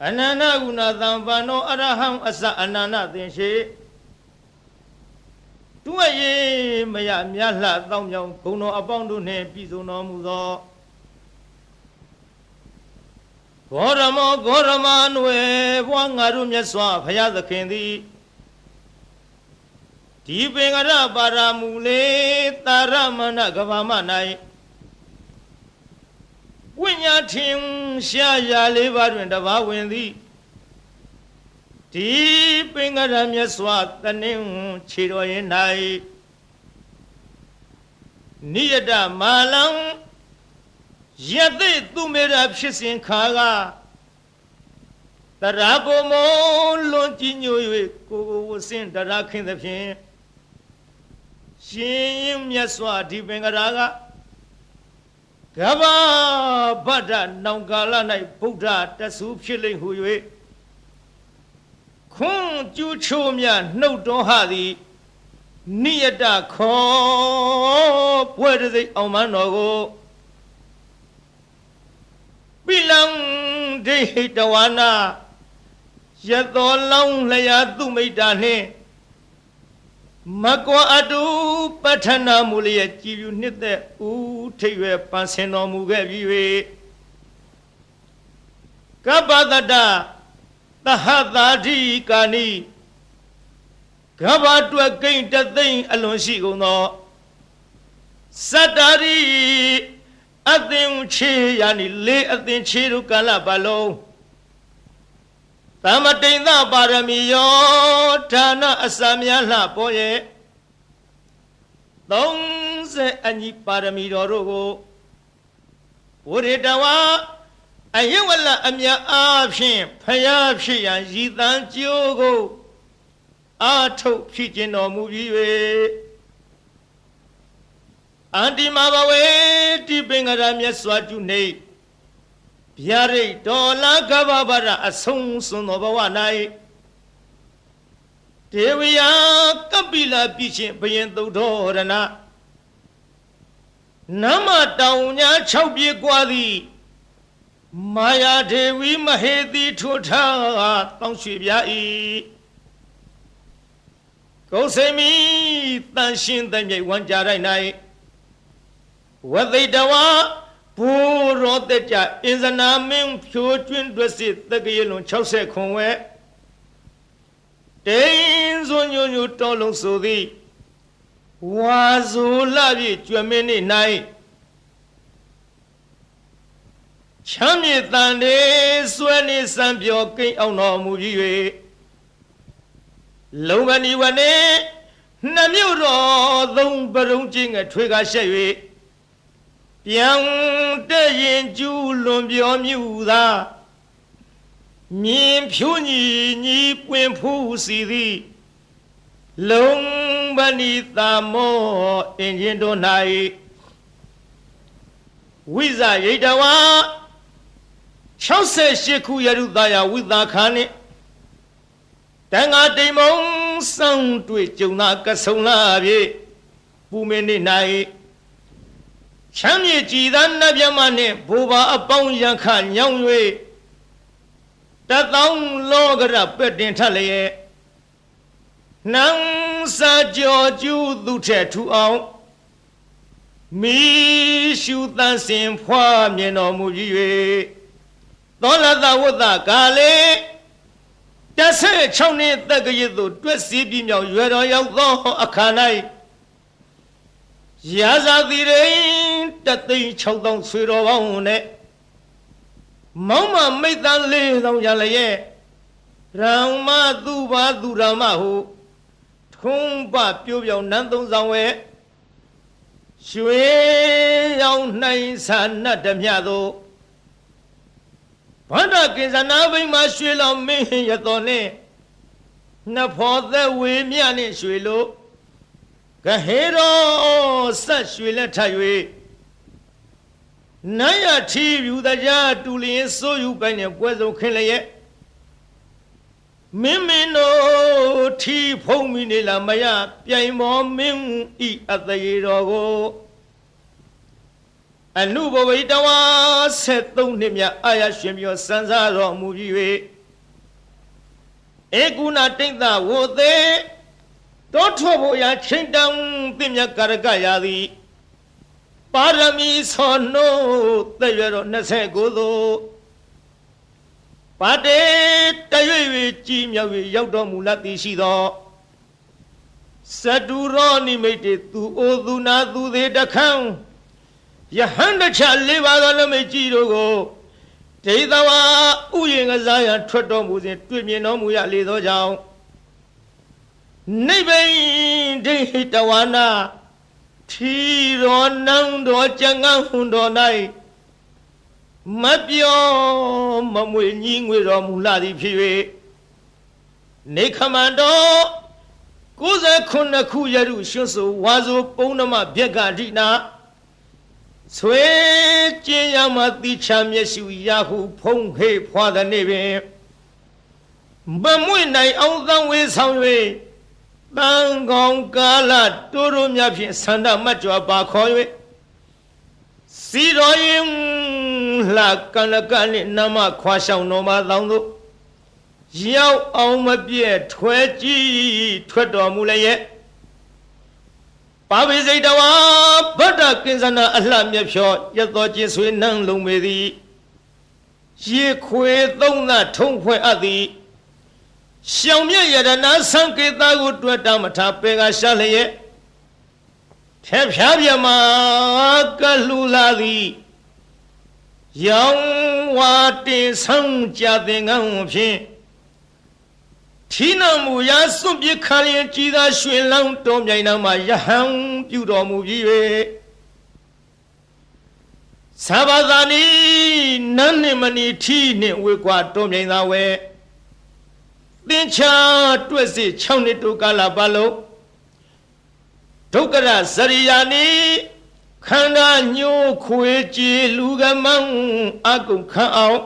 Anana guna thampano araham asa anana thinshe Tuaye maya myala thaumyong kuno apong du ne piso no mu tho Gorama nwe bwa ngaru myat swa phaya thakhin thi Di pengara paramule taramana gavama nai Winya ting sha ya le ba twin taba win thi Di pengara myat swa tanin chi ro yin nai Niyata malang Yate tu mera phit kha ga Tara ko mo lon chi nyo ywe ko sin tara khin the phin Shin myat swa di pengara ga Gaba bada naungala nai Buddha tasu phit lai hu ywe Khun chu chu mya nau ton ha thi Niyata kho pwe de sai aung man no ko Bilang de tawana Yato long laya tu meita ne Makwa adu patana mulia jivu nite U tewe panseno muge viwe Kabadada Tahadadi kani Kabadua kain tatain alon si gono Satari Atin chi yani le atin chi ru kala balong Tamatinda parami yo Thana asamya la po ye Tong se anyi parami ro ro ko Uritawa Ayewala amya aphin Phaya phit yan yi tan jiu ko A thuk phit chin taw mu pi ywe Anti mabawe ti pengara myat swa chu nei Pyare dola gavabara asong sun no bawa nai Dewiya kapila pichin payin tau dhorana Nama taunya chau pye kwa thi Maya dewi maheti thotha tang shwe pya I Kausemi tan shin tan myai wan ja rai nai Wadaitawa Puro techa Inzana ming pyo twin dwesi Tagayelon 60 khonwe Tenzo nyonyo tolong sodi Wazo labi chwameni nai Chamye tande Swani sanpyo king aung no mu pi ywe Longani wane Namyo ro Thong parong chi nga thwe ka shet ywe Yang de yin ju lun pyo myu tha Myin phyo nyi pwin phu si thi Long bani tha mo in yin do nai Wiza yitawa 68 ခုရရုသားယဝိသခာနှင့်တန်ဃာတိမ်မုံဆောင်တွေ့ကြုံသာကဆုံလာဖြင့်ပူမင်းနေ၌ချမ်းမြေကြည်သာနတ်မြတ်မနှင့်ဘိုးဘာအပေါင်းရန်ခညောင်း၍တသောင်းလောကရပက်တင်ထလျက်နန်းစာကြောကျူးသူထက်ထူအောင်မိရှုသန့်စင်ဖွားမြင်တော်မူ၍သောလသဝတ္တကာလေ16နှစ်တက္ကရာသို့တွက်စီးပြီးမြောက်ရွယ်တော်ရောက်သောအခါ၌ရာဇာတိရိ1,600,000ဆွေတော်ပေါင်းနဲ့မောင်မမိတ်သား4,000ရလျက်ရံမသူဘာသူရမဟုထုံးပပြိုးပြောင်နန်းသုံးဆောင်ဝဲရွှေရောင်နှိုင်းဆာနတ်ဓမြသို့ဘာဒကိစ္စနာဘိမှာရွှေလောင်မင်းရတော်နှင့်နဖောသက်ဝေမြနှင့်ရွှေလို့ကဟေရောဆက်ရွှေလက်ထပ်၍နတ်ရထီယူတကြားတူလျင်စိုးယူပိုင်နဲ့ပွဲစုံခင်းလျက်မင်းမင်းတို့ထီဖုံးမိနေလားမရပြိုင်မောမင်းဤအသေးတော်ကို အနုဘဝိတဝါ73နှစ်မြတ်အာရရှင်ပြောစံစားတော်မူပြီး၍ဧကုဏတိတ်သဝေသေးတောထောဖို့ရာချိန်တန်ပြမြတ်ကာရကရာသည်ပါရမီသောနို့သက်ရွယ်တော်29သို့ပါတေတရွေ၍ကြီးမြောက်၍ရောက်တော်မူလသည်ရှိသောစတုရောနိမိတ်တေသူအိုသူနာသူသေးတခန်းယဟန္တချလေးပါးသောလမိတ်ကြီးတို့ကိုဒေသဝါဥယျာဉ်ကစားရန်ထွက်တော်မူစဉ်တွေ့မြင်တော်မူရလေသောကြောင့်နိဗ္ဗိန်ဒိဋ္ဌိတဝါနာထီရောနံတော်ကျန်ငန်းဟွန်တော်၌မပြောမမွေညီငွေတော်မူလာသည်ဖြစ်၍နေခမန္တော်69ခုရရုရွှွဆိုဝါဆိုပုံနမဗျက်ကဒိနာဆွေကျင်းရမတိချမျက်ရှုရဟုဖုံးဟေဖွာသည်နေပင်မမွေနိုင်အောင်သံဝေဆောင်၍တန်ကောင်ကာလတိုးတိုးများဖြင့်ဆန္ဒမတ်ကြွပါခေါ်၍စီတော်ရင်လှကနကနှင့်နမခွာရှောင်းတော်မှာတောင်းသို့ရောက်အောင်မပြည့်ထွဲကြည့်ထွက်တော်မူလျက်ပါဝိစိတ်တဝါဗဒ္ဒကိဉ္စနာအလှမြဖြောရတော်ချင်းဆွေနှံလုံးပေသည်ရေခွေသုံးသထုံးဖွဲ့အပ်သည်ရှောင်မြရတနာသံကေတကိုတွေ့တာမထားပေကရှာလျက်ထဲဖြားပြမကလူလာသည်ရောင်ဝါတင်ဆောင်ကြတဲ့ငန်းဖြင့်ထီနမူရာစွန့်ပစ်ခါရင်ကြည်သာရွှင်လောင်းတော်မြိုင်နာမှာယဟန်ပြုတော်မူပြီး၍သဘာသာနီနန်းနှင့်မနီထီနှင့်ဝေကွာတော်မြိုင်သာဝဲသင်္ချာတွက်စီ6နှစ်တိုကာလပတ်လုံးဒုက္ခရဇရိယာနီခန္ဓာညှိုးခွေကြည်လူကမောင်းအကုန်ခန့်အောင်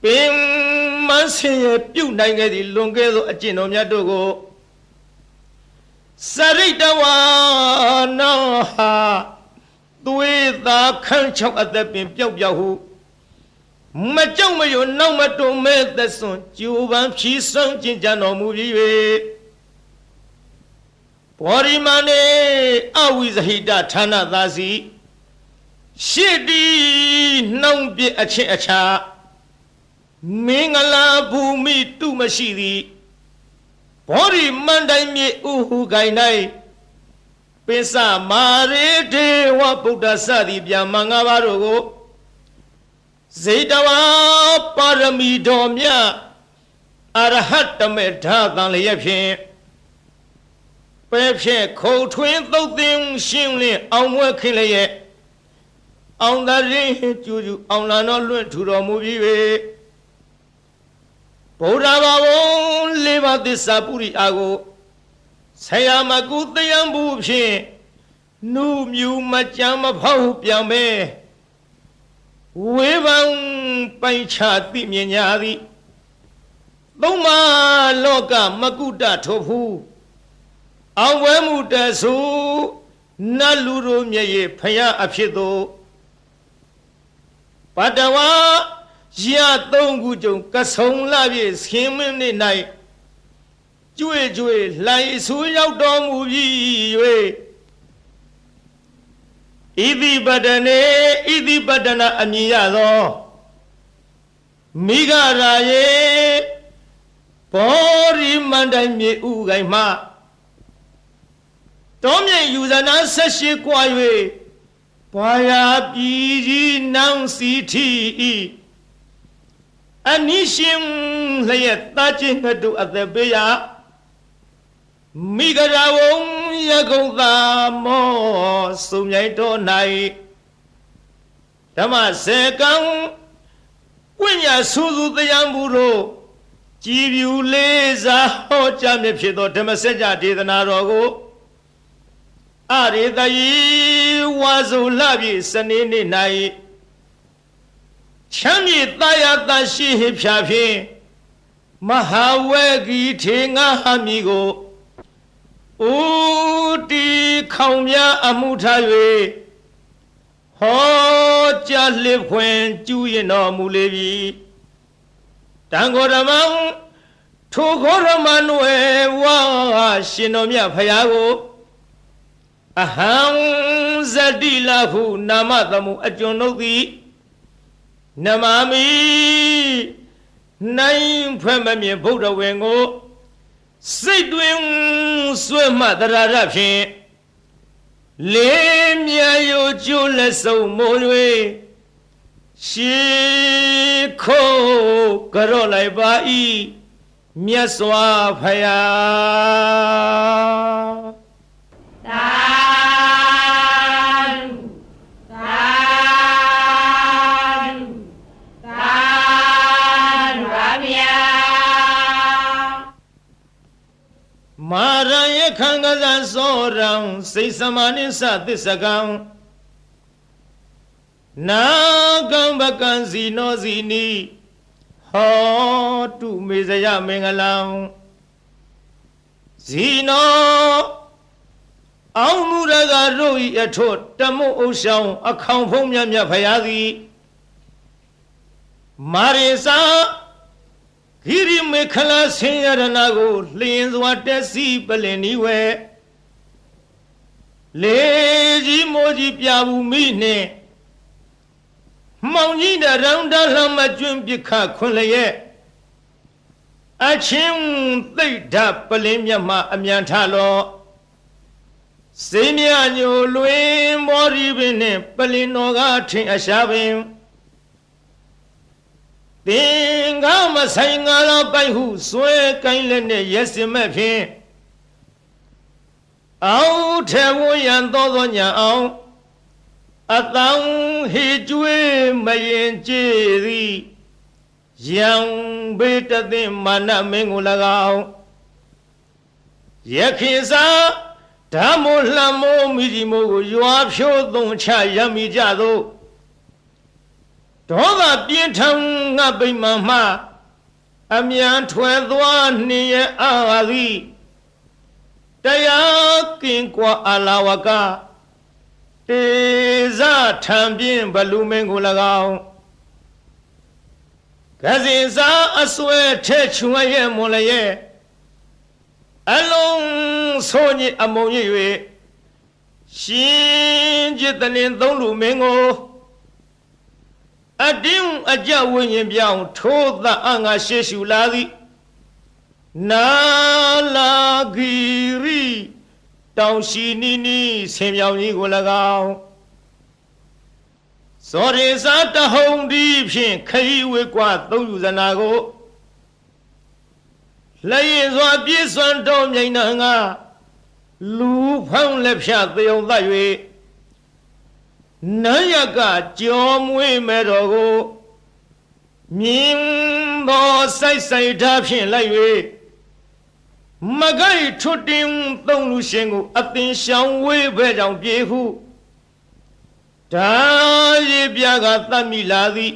ပင်မဆင်းရပြုတ်နိုင်ခဲ့သည်လွန်ခဲ့သောအကျင့်တော်များတို့ကိုစရိတဝါနာဟာသွေးသာခန့်ချောက်အသက်ပင်ပျောက်ပျောက်ဟုမကြောက်မရွံ့နောက်မတုံမဲ့သက်စွန်ကျူပန်းဖြီးစွန့်ကျင်ကြတော်မူပြီး၍ဘောရိမနေအဝိဇဟိတဌာနသာစီရှစ်တီနှောင်းပြအချင်းအခြားမင်္ဂလာဘူမိတုမရှိသည်ဘောရိမန္တိုင်မြေဥဟုကိုင်၌ပိစမာရေဒေဝဗုဒ္ဓစသည်ဗျာမင်္ဂပါတို့ကိုဇေတဝါပါရမီတော်မြတ်အရဟတမေဓာတန်လျက်ဖြင့်ပဲဖြင့်ခုံထွင်းသုတ်သင်ရှင်းလင်းအောင်မွဲခင်းလျက်အောင်သာရင်ကျူကျူအောင်လာတော်လွင့်ထူတော်မူပြီး၍ဗုဒ္ဓဘာဝလေးပါးသစ္စာပုရိအာကိုဆရာမကုတယံဘူးဖြင့်နုမြူမကြမ်းမဖောက်ပြန်ပဲဝေဘံပိုင်ချသိမြင်ညာသည်သုံးပါလောကမကုတထိုဖူးအောင်ဝဲမှုတဆူနတ်လူတို့မျက်ရည်ဖယားအဖြစ်သို့ပတဝါရ3ခုကြုံကဆုံလာပြည့်ခင်းမင်းနေ့၌ကျွေကျွေလှိုင်ဆူရောက်တော်မူပြီး၍ဣတိပတနေဣတိပတနာအမည်ရသောမိဂရာယေဘောရိမန္တိုင်မြေဥကိုင်မှတောမြိတ်ယူဇနာ18ကွာ၍ဘာယာပြည်ကြီးနောင်စီထီဤအနိရှင်လျက်တာချင်းငှတုအသက်ပေးရမိဂရာဝံယကုံသာမောစုံမြိုင်တော်၌ဓမ္မစေကံဝိညာဆူဆူတရားမှုတို့ကြည်ပြူလေးစားဟောကြားမြဖြစ်သောဓမ္မစကြာဒေသနာတော်ကိုအရေတယီဝါစုလပြည့်စနေနေ့၌ချမ်းမြေတာယာတရှိဟိဖြာဖြင့်မဟာဝေဂီထေငါဟမီကိုဥတီခေါင်များအမှုထား၍ ဟောကြားလစ်ခွင်ကျူးရင်တော်မူလေပြီတန်ခေါ်ဓမ္မထိုခေါ်ဓမ္မနွယ်ဝါရှင်တော်မြတ်ဖရာကိုအဟံဇတိလဟုနာမသမှုအကျွန်ုပ်သည်နမမိနိုင်ဖွဲ့မမြင်ဗုဒ္ဓဝေကိုစိတ်တွင်ဆွဲမှတရာရဖြင့်လေးမြယိုကျိုးလက်စုံမိုး၍ရှေခိုးကြော့လိုက်ပါ၏မြတ်စွာဘုရားသာမာရယခံကစားစောရံစိတ်စမနိသသစ္စကံနာကံပကံစီနောစီနီဟောတုမေဇယမင်္ဂလံဇီနောအောင်မူရကတို့ဤအထွတ်တမုတ်ဥဆောင်အခေါင်ဖုံးမြတ်မြတ်ဖရာသည်မာရိစာဂိရိမေခလာဆင်းရဏကိုလျင်စွာတက်စီပလင်နီဝဲလေကြီးမိုးကြီးပြဘူးမိနှင့်မောင်ကြီးတရောင်းတလှမကျွန်းပြခခွန်လျက်အချင်းသိတ်ဓာပလင်းမြတ်မှအမြန်ထလောစိမြညိုလွင်မောရီပင်နှင့်ပလင်တော်ကထင်အရှားပင်သင်္ကာမဆိုင်ငါသောပိုက်ဟုဆွဲကိုင်းလက်နဲ့ရက်စင်မဲ့ဖြင့်အောက်ထဲဝရန်သောညာအောင်အတောင်ဟေကျွေးမရင်ကြည်သည်ယံဘေတသိမာနမင်းကို၎င်းယခိစာဓမ္မလှမိုးမိဒီမိုးကိုရွာဖြိုးသွန်ချရမိကြသောဒေါသပြင်းထန်ငါပိမှန်မှအမြန်ထွယ်သွားနေရအာသည်တရားကင်ကွာအလာဝကတေဇထံပြင်းဘလူမင်းကို၎င်းကစီစာအစွဲထဲချွန်ရဲ့မွန်လျက်အလုံးဆိုညစ်အမုံရ၍ရှင်จิตလင်သုံးလူမင်းကိုအတင်းအကြဝိညာဉ်ပြောင်းထိုးသအငါရှေရှုလာသည်နာလာဂီရီတောင်ရှိနီနီဆင်ပြောင်ကြီးကို၎င်းစောရေစာတဟုံဒီဖြင့်ခရီးဝေကွာသုံးယူဇနာကိုလက်ရင်စွာပြည့်စွမ်းတော်မြိန်နှံကလူဖောင်းလက်ဖြတ်သေုံသတ်၍နန်းရကကြောမွေးမဲ့တော်ကိုမြင်းသောစိုက်စိုက်ထားဖြင့်လိုက်၍မကိုက်ထွတ်တင်သုံးလူရှင်ကိုအသင်ရှောင်ဝေးဘဲကြောင့်ပြေဟုဒါရီပြကသတ်မိလာသည်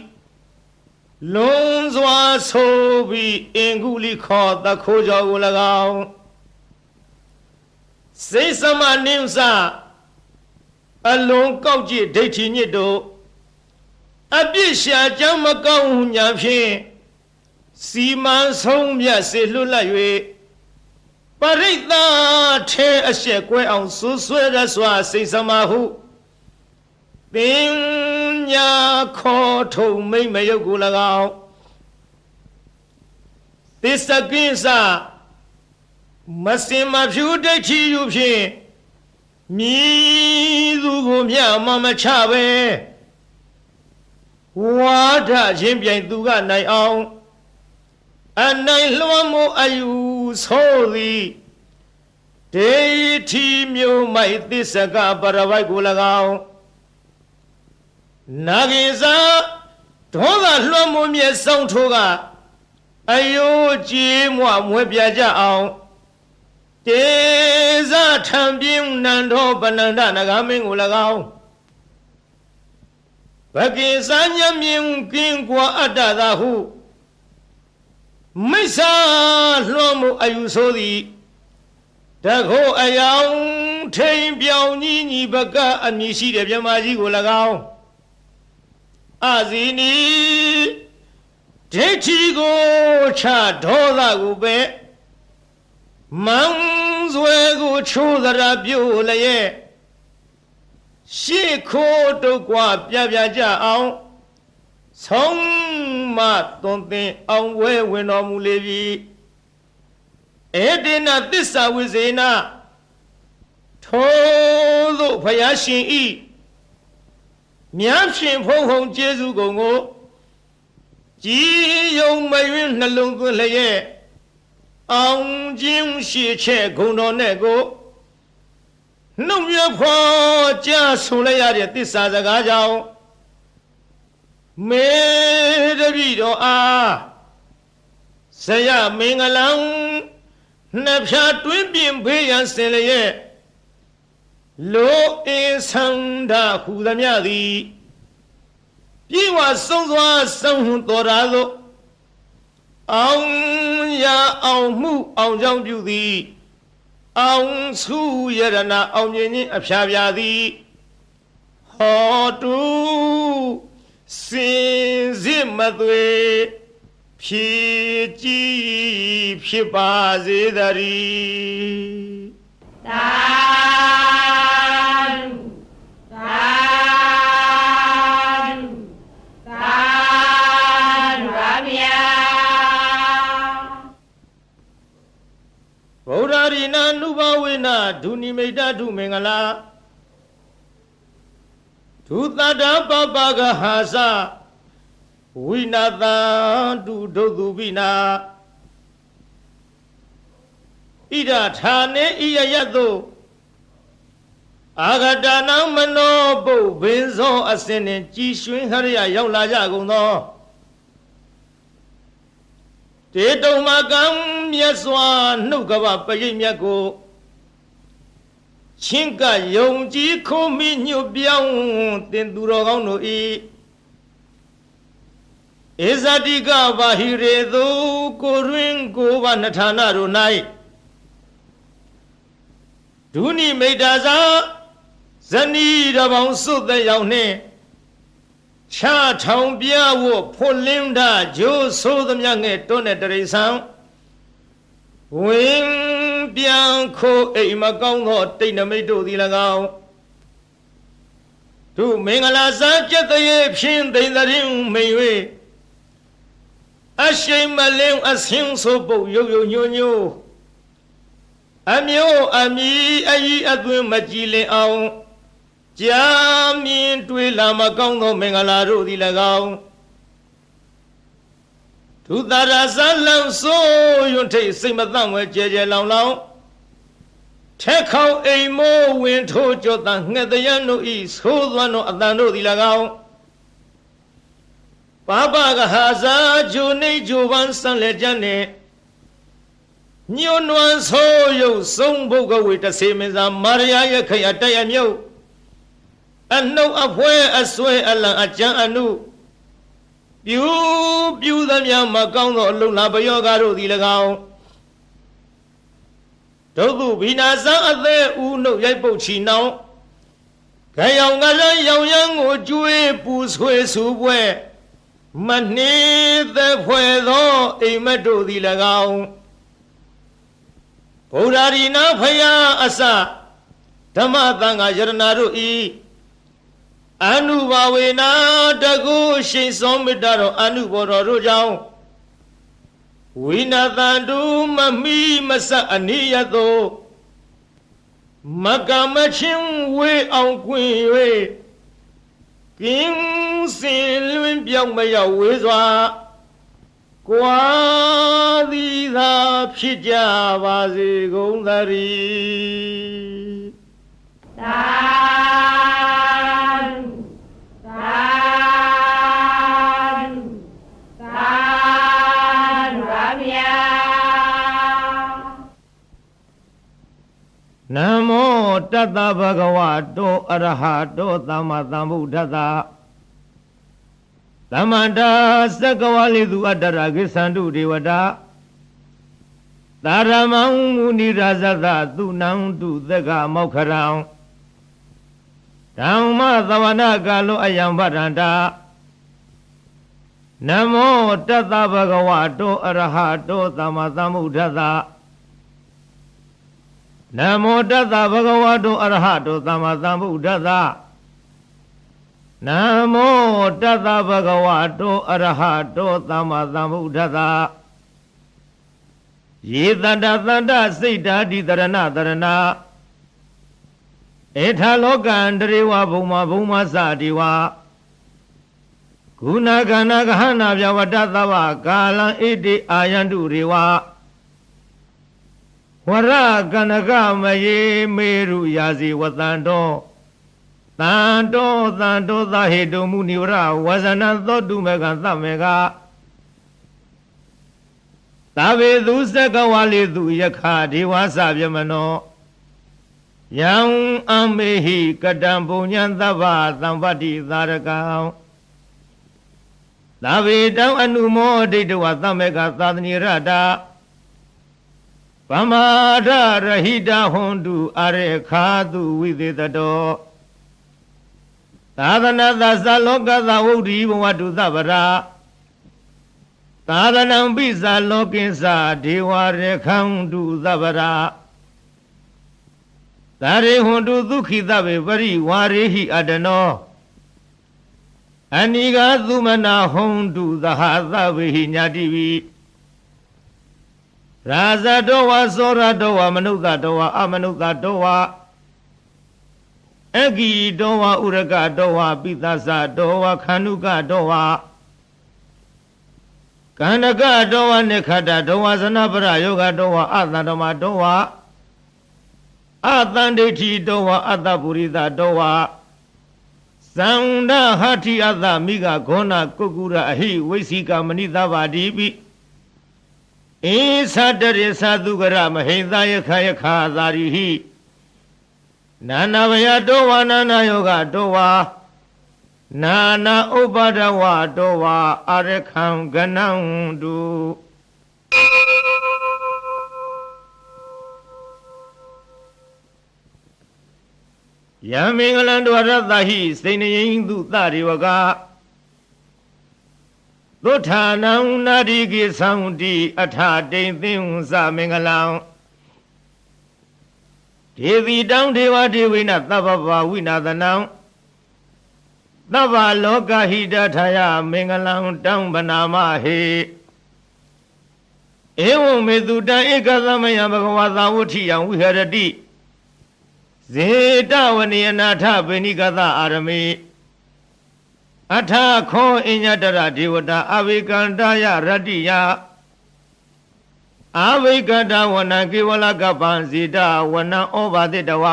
လွန်စွာဆိုပြီးအင်္ဂုလိခေါ်သခိုးကြောကို၎င်းစိတ်စမနိစ္စအလုံးကောက်ကြည့်ဒိဋ္ဌိညစ်တို့အပြစ်ရှာကြောင့်မကောင်းဟုညာဖြင့်စီမံဆုံးမြတ်စေလွတ်လပ်၍ပရိသတ်ထဲအရှက်ကွဲအောင်ဆွဆွဲရစွာစိတ်စမဟုပညာခေါ်ထုံမိမ့်မယုတ်ကို၎င်းသစ္စကိစ္စမစင်မဖြူဒိဋ္ဌိယူဖြင့်မြည်သူကိုမြမမချပဲဝါဒချင်းပြိုင်သူကနိုင်အောင်အနိုင်လွှမ်းမိုးအယူဆိုသည်ဒေတိမျိုးမိုက်သစ္စကပရဝိုက်ကို၎င်းနာဂိစာဒေါသလွှမ်းမိုးမြဲဆောင်ထိုးကအယိုးကြီးမွမွဲပြကြအောင်တေဇထံပြင်းနန္ဒောပနန္ဒနဂမင်းကို၎င်းဘကိစာညမြင်ကင်းကွာအတ္တသာဟုမိစ္ဆာလွှမ်းမှုအယူဆိုသည်တခိုးအယောင် ထိန်ပြောင်ကြီးညီဘကအမည်ရှိတဲ့မြမကြီးကို၎င်းအာဇီနီဒိဋ္ဌိကိုချဒေါသကိုပဲမန်းစွဲကိုချိုးသရာပြို့လျက်ရှေ့ခိုးတုတ်ကွာပြပြကြအောင်ဆုံးမသွန်သင်အောင်ဝဲဝင်တော်မူလေပြီဧတေနသစ္စာဝိဇေနထိုသို့ဘုရားရှင်ဤမြတ်ရှင်ဖုံဖုံကျေးဇူးကုန်ကိုကြည်ယုံမယွင်းနှလုံးသွင်းလျက်အောင်ခြင်းရှိချက်ဂုဏ်တော်နဲ့ကိုနှုတ်မြဖော်ကြားဆိုလိုက်ရတဲ့သစ္စာစကားကြောင့်မေတ္တိတော်အားဇယမင်္ဂလံနှစ်ဖြာတွင်းပြင်ဖေးရန်စင်လျက်လောအင်းဆန္ဒဟူသမျှသည်ပြေဝဆုံးစွာဆုံးဟွန်တော်ရာသို့အောင်ရအောင်မှုအောင်ကြောင့်ပြုသည်အောင်စုရတနာအောင်မြင်ခြင်းအဖျားပြာသည်ဟောတုစင်စစ်မသွေဖြည့်ကြည်ဖြစ်ပါစေတည်းသာဗုဒ္ဓရိနာနုဘဝေနဒုနိမိတ်တုမင်္ဂလာဒုသတ္တပပကဟာစဝိနာတံတုဒုသူပိနာဣဒဌာနေဣယယတုအာဂတနံမနောပုဗ္ဗင်းသောအစင်နှင့်ကြည်ရွှင်ဟရိယရောက်လာကြကုန်သောတေတုံမကံမြတ်စွာနှုတ်ကပပရိတ်မြတ်ကိုချင်းကယုံကြည်ခုံမိညွတ်ပြောင်းတင်သူတော်ကောင်းတို့ဤဧဇတိကဘာဟိရေသူကိုရင်းကိုဘာနထာနာတို့၌ဒုနိမိတ်တာသာဇနီးတော်ပေါင်းစုသက်ရောက်နှင့်ချထောင်ပြဝဖွလင်းတာဂျိုးဆိုးသမျှငဲ့တွန်းတဲ့တရိษံဝင်ပြန်ခိုးအိမ်မကောင်းသောတိတ်နမိတ်တို့သည်၎င်းသူမင်္ဂလာစားကြက်တရေဖြင့်သိမ့်တဲ့မိန်၍အရှိန်မလင်းအဆင်းဆိုပုတ်ရုပ်ရုပ်ညို့ညို့အမျိုးအမီအကြီးအသွင်းမကြည်လင်အောင်ကြာမြင်တွေ့လာမကောင်းသောမင်္ဂလာတို့သည်၎င်းသူသာရဇလံဆိုယွန်းထိတ်စိတ်မသန့်ဝဲကြဲကြဲလောင်လောင်ထက်ခေါအိမ်မိုးဝင်ထိုးကြောတန်ငှက်တရံတို့ဤသိုးသွမ်းသောအတန်တို့သည်၎င်းပပကဟာဇာဂျိုနေဂျိုပန်းဆန်လက်ကြနှင့်ညွန်းနွမ်းဆိုးရုပ်ဆုံးဘုတ်ကဝေတဆေမင်းသာမာရယာရခိအတရမြုပ်အနှုတ်အဖွဲအဆွဲအလံအကြံအနုပြူသမျှမကောင်းသောအလုံလာပယောဂါတို့သည်၎င်းဒုက္ခဘိနာဇံအသေးဦးနှုတ်ရိုက်ပုတ်ချီနှောင်းခရောင်ကရရောင်ရန်ကိုကျွေးပူဆွေဆူပွဲမနှေးသက်ဖွဲသောအိမ်မက်တို့သည်၎င်းဗုဒ္ဓရိနာဖယားအစဓမ္မသံဃာယရဏတို့ဤအနုဘာဝေနာတကုရှိန်စောမေတ္တာတော်အနုဘောတော်တို့ကြောင့်ဝိနာတန္တုမမိမဆအနိယသောမကမချင်းဝေအောင်ကွင်၍ကင်းစင်လွင်ပြောင်းမရောက်ဝေစွာကွာသည်သာဖြစ်ကြပါစေကုန်သတည်းသာနမောတတ္တဗဂဝတောအရဟတောသမ္မာသမ္ဗုဒ္ဓတ္တသမ္မာတာသက္ကဝလိသူအတ္တရကိသန္တုဒေဝတာ သာရမောင်မူနိရာဇသသူနံတုသက္ကမောက္ခရံဓမ္မသဝနာကာလောအယံဗရန္တာနမောတတ္တဗဂဝတောအရဟတောသမ္မာသမ္ဗုဒ္ဓသနမောတတ္တဗဂဝတောအရဟတောသမ္မာသမ္ဗုဒ္ဓသနမောတတ္တဗဂဝတောအရဟတောသမ္မာသမ္ဗုဒ္ဓသယေတတ္တသန္တစိတ်ဓာတိတရဏတရဏဧထာလောကန္တရေဝဘုံမဘုံမစတိဝဂုဏကဏဂဟနာပြဝတ္တသဝကာလံဣတိအာယန္တုရေဝဝရကနကမယေမေရုယာစီဝတန္တောတန္တောသဟေတုမုနိဝရဝဇနသောတုမေကံသမေကသဗေသူစကဝါလေသူယခဒေဝသဗျမနောယံအမေဟိကတံပုညံသဗ္ဗသံပတ္တိသာရကံသဗေတံအနုမောဒိဋ္ဌဝသမေကသာသနိရတာပမာဒရဟိတဟွန်တုအရေခာတုဝိသေတတောသာသနာသသလောကသဝုဒ္ဓိဘဝတုသဗ္ဗရာသာသနံပိဇာလောကိသဒေဝရေခံတုသဗ္ဗရာသာရေဟွန်တုဒုက္ခိသဗေပရိဝါရေဟိအတနောအနိဂသုမနာဟွန်တုသဟသဗေဟိညာတိဝိရာဇတောဝသောရတောဝမနုဿတောဝအမနုဿတောဝအဂိတောဝဥရကတောဝပိသသတောဝခန္ဓုကတောဝကန္နကတောဝနိခတတောဝဇနပရယောဂတောဝအတန္တမတောဝအတန္ဒိဋ္ဌိတောဝအတ္တပုရိသတောဝသန္ဒဟတိအတ္တမိဂဂောဏကုက္ကုရအဟိဝိသိကမဏိသဗ္ဗတိပိဧသတရေသသုကရမဟိသယခယခာသာရိဟိနာနာဘယတောဝနာနာယောဂတောဝနာနာဥပါဒဝတောဝအရခံကနံတုယံမင်္ဂလံဒဝရတဟိစိဏယိန္တုသရေဝကသုထာနံနာရိကိသံတိအထတိန်သင်္သမင်္ဂလံဒေဝီတောင်ဒေဝဒေဝိနသဗ္ဗဗဝိနာသနံသဗ္ဗလောကဟိတထာယမင်္ဂလံတောင်ဗနာမဟေဧဝံမေတုတံဧကသမယဘဂဝါသာဝဋ္ဌိယံဝိဟရတိဇေတဝနိယနာထဗေနိကသအာရမေအထခောအညတရဒေဝတာအဝိကန္တယရတ္တိယအဝိကတဝနံကေဝလကပံဇေတဝနံဩဘာတိတဝ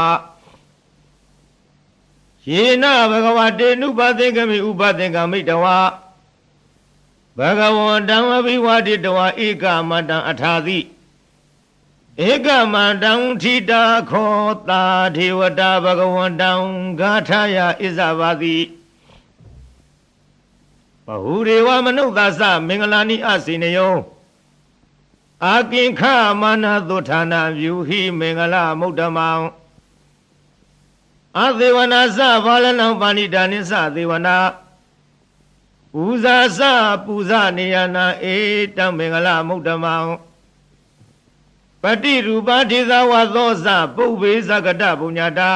ယေနဘဂဝတေနုပသင်္ကမိဥပသင်္ကမိတဝဘဂဝန္တံအဘိဝါတိတဝဧကမန္တံအထာတိဧကမန္တံထိတာခောတာဒေဝတာဘဂဝန္တံဂါထာယဣဇဘာတိဘဟုရေဝမနုဿသမင်္ဂလာနိအစေနယောအာကိခမာနသုဌာနပြုဟိမင်္ဂလမုဒ္ဓမံအသေဝနာသဘာလနံပါဏိတာနိသသေဝနာပူဇာသပူဇာနေယနာဧတံမင်္ဂလမုဒ္ဓမံပတိရူပဒေသဝသောသပုဗ္ဗေသကတပုညတာ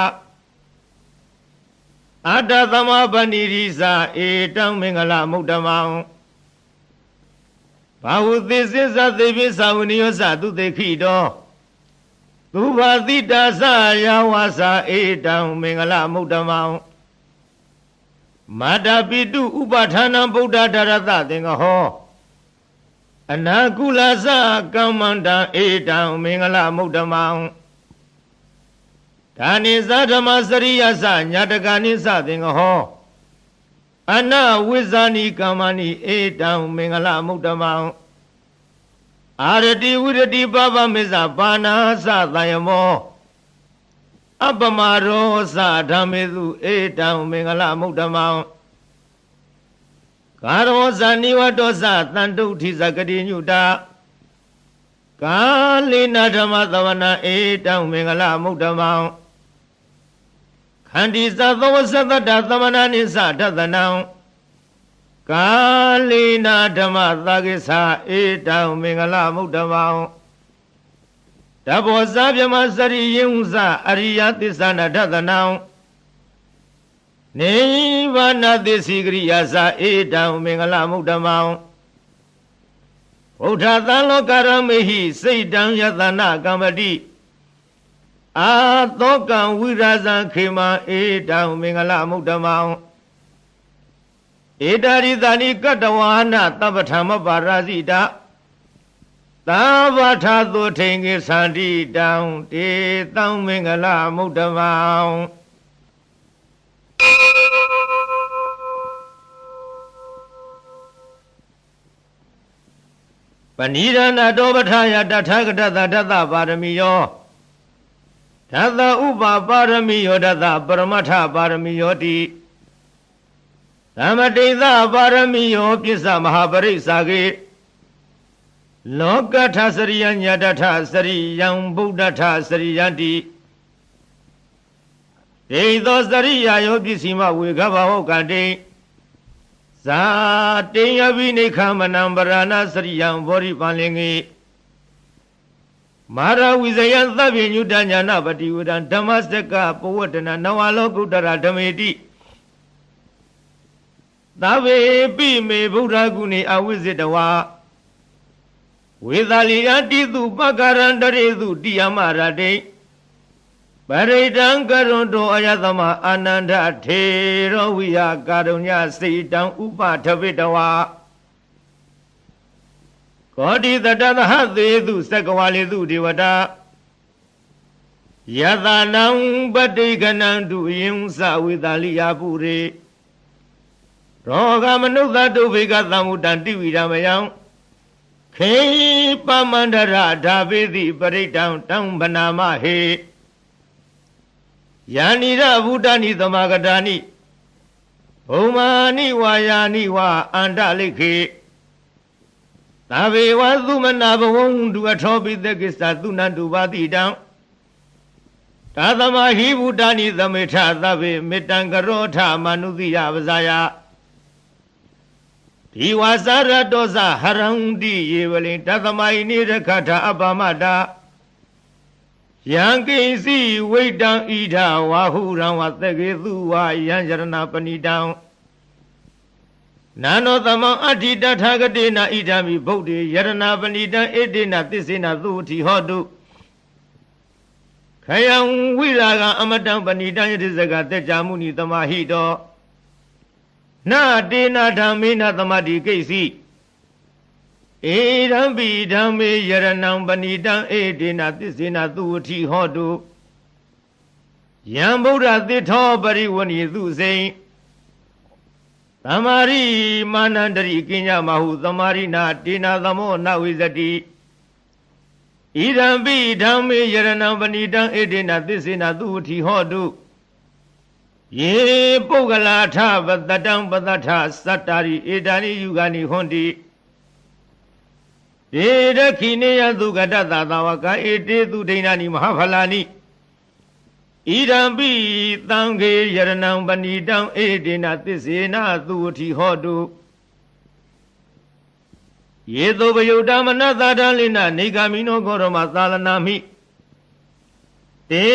အတ္တသမပဏိရိသဧတံမင်္ဂလမုဒ္ဓမံဘာဝသေစိသသေပိသဝနိယောသသူတေခိတောသူဘာတိတာသယာဝသဧတံမင်္ဂလမုဒ္ဓမံမာတာပိတုဥပဌာနံဗုဒ္ဓဓရတသင်္ကဟောအနာကုလသကမ္မန္တံဧတံမင်္ဂလမုဒ္ဓမံဒါနိသဓမ္မစရိယသညာတကနိသသင်္ကဟောအနဝိဇာနိကမ္မနိဧတံမင်္ဂလမုဒ္ဓမံအာရတိဝိရတိပပမေဇပါဏာသသယမောအပမရောသဓမ္မေသူဧတံမင်္ဂလမုဒ္ဓမံကာရောဇာနိဝတောသတန္တုဋ္ဌိဇဂတိညုတာ ကာလိနာဓမ္မသဝနာဧတောင်မင်္ဂလမုဒ္ဓမောင်ခန္တီသသောသတ္တသမဏနိသဒသနံကာလိနာဓမ္မသာကိသဧတောင်မင်္ဂလမုဒ္ဓမောင်တဘောဇာပြမစရိယံဇအရိယသစ္ဆနာဒသနံနိဗ္ဗာနသစ္စိကရိယာဇဧတောင်မင်္ဂလမုဒ္ဓမောင်ဗုဒ္ဓသံလောကရမေဟိစိတ်တံယတနာကမ္မတိအာသောကံဝိရာဇံခေမံဧတောင်မင်္ဂလမုဒ္ဓမောင်ဧတာရိသနိကတဝါနသဗ္ဗထမပါရာဇိတာသာဝထာသုထိန်ကိသန္တိတောင်တေတောင်မင်္ဂလမုဒ္ဓမောင်ပဏိရဏတောပထာယတထာဂတသဒသပါရမီယောဒသဥပပါရမီယောဒသပရမထပါရမီယောတိသမတိသပါရမီယောပစ္စမဟာပရိစ္ဆာကေလောကထစရိယညတထစရိယံဗုဒ္ဓထစရိယံတိဒေသောစရိယာယောပစ္စည်းမဝေခဘဟောကတိဇာတေယဘိနိခမနံပရဏစရိယံဘောရိပန်လင်္ကေမာရဝိဇယံသဗ္ဗညုတညာနာပတိဝဒံဓမ္မစကပဝတ္တနာနဝလောကုတ္တရဓမေတိသဗ္ဗေပိမေဗုဒ္ဓဂုဏေအဝိဇ္ဇတဝါဝေသာလီယတိတုပက္ကရန္တရေတုတိယမရတိပရိဒံကရွန်တောအယသမအာနန္ဒထေရောဝိယကာရုညစိတံဥပထဝိတဝါကောတိတတသဟသေတုသက္ကဝါလေတုဒေဝတာယသနံပတိကနံတုယင်္စဝေသာလီယပုရေရောဂမနုဿတုဘေကသမ္မုတံတိဝိရမယံခေပမန္တရဓာပေတိပရိတံတံဗနာမဟေယာနိရဗုဒ္ဓနိသမဂတာနိဘုံမာနိဝါယာနိဝါအန္တလိခေသဗ္ဗေဝသုမနာဘဝံတုအထောပိသကိစ္စသုနန္တုပါတိတံသာသမဟိဗုဒ္ဓနိသမေထသဗ္ဗေမေတ္တံကရောထမနုသိယပဇာယဒီဝါစာရတောဇဟရံတိယေဝလိတသမဟိနိရခထအပ္ပမတာယံကိစီဝိတံဣဒဝါဟုရံဝသကေသူဝါယံယရဏပဏိတံနာနောသမံအဋ္ဌိတထာဂတေနဣဒံမိဗုဒ္ဓေယရဏပဏိတံဣတိနသစ္စေနသုတိဟောတုခယံဝိရာဂံအမတံပဏိတံယတိစကတေကြမုနိသမဟိတောနာတေနဓမ္မေနသမတိကိစီဧရံပိဓမ္မေယရဏံပဏိတံဧတေနသစ္စေနသုဝတိဟောတုယံဗုဒ္ဓသစ္ထောပရိဝဏီသုစိံသမာရိမာနန္တရိကိညမဟုသမာရိနာတေနသမောနဝိဇတိဣရံပိဓမ္မေယရဏံပဏိတံဧတေနသစ္စေနသုဝတိဟောတုယေပုဂ္ဂလာထပတတံပတထသတ္တာရိဧတာနိယုဂာနိဟွန်တိဧရခိနေယသုကတသသာဝကဧတေသူဒိဏာနိမဟာဖလာနိဣရံပိသံဃေယရဏံပဏိတံဧတေနသစ္စေနသုဝတိဟောတုယေသောပယုတ္တမနသဒလိနနေဂမိနောဂောရမသာလနာမိတေ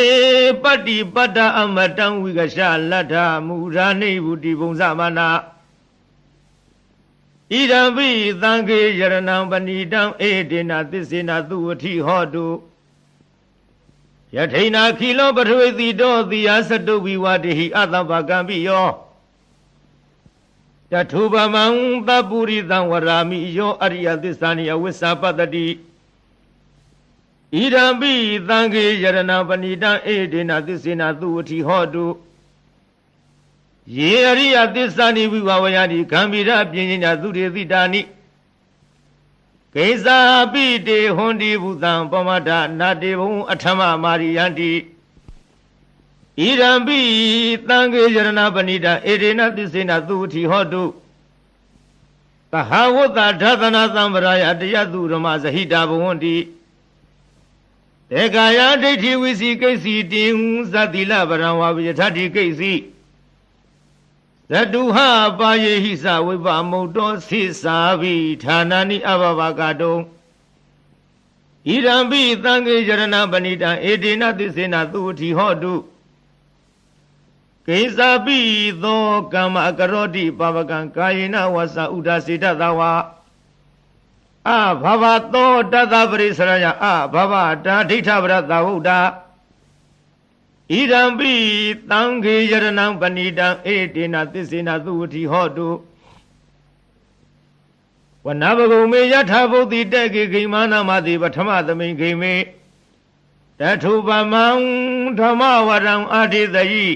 ပတ္တိပတ္တအမတံဝိကရှလတ္ထမူရာနိဗုတိဘုံသမနာဣဒံပိသံဃေယရဏံပဏိတံဧတေနသစ္စေနသုဝတိဟောတုယထိနာခိလောပထဝေတိတောတိယသတုဝိဝတိဟိအတ္တပကံပိယောတထုပမံသပုရိသံဝရာမိယောအရိယသစ္စာနိအဝိစ္ဆပတ္တိဣဒံပိသံဃေယရဏံပဏိတံဧတေနသစ္စေနသုဝတိဟောတုယေအရိယသစ္စာနိဝိဝဝယတိဂံဗိရပြင်းညာသုတေတိတာနိကိစ္စာပိတေဟွန်တိဘုသံပမဒနာတေဘုံအထမမာရိယန္တိဣရံပိသံဃေယရဏပဏိတံဧတေနသစ္စေနသုဝတိဟောတုသဟဝတ္တဓသနာသံဗရာယတယသုရမဇဟိတာဘဝန္တိ တေကာယဒိဋ္ဌိဝိစီကိစီတင်သတိလပရံဝါဝိယထတိကိစီသတုဟပါယေဟိသဝိပမုတ်တောသိသာဘိဌာနာနိအဘဘကတုံဣရံပိသံဃေယရဏပဏိတံဧတေနသစ္စေနသုဝတိဟောတုကိစ္စာပိသောကမ္မကရောတိပပကံကာယေနဝသဥဒ္ဒစေတသဝါအဘဘသောတတပရိစရယအဘဘတာဒိဋ္ဌပရသဝုဒ္ဓဣရံပိသံဃေယရဏပဏိတံဧတေနသစ္စေနသုဝတိဟောတုဝနဘဂုံမေယထာဘုဒ္ဓိတေကေဂိမာနမတိပထမသမိန်ဂိမေတထုပမံဓမ္မဝရံအာတိတယိ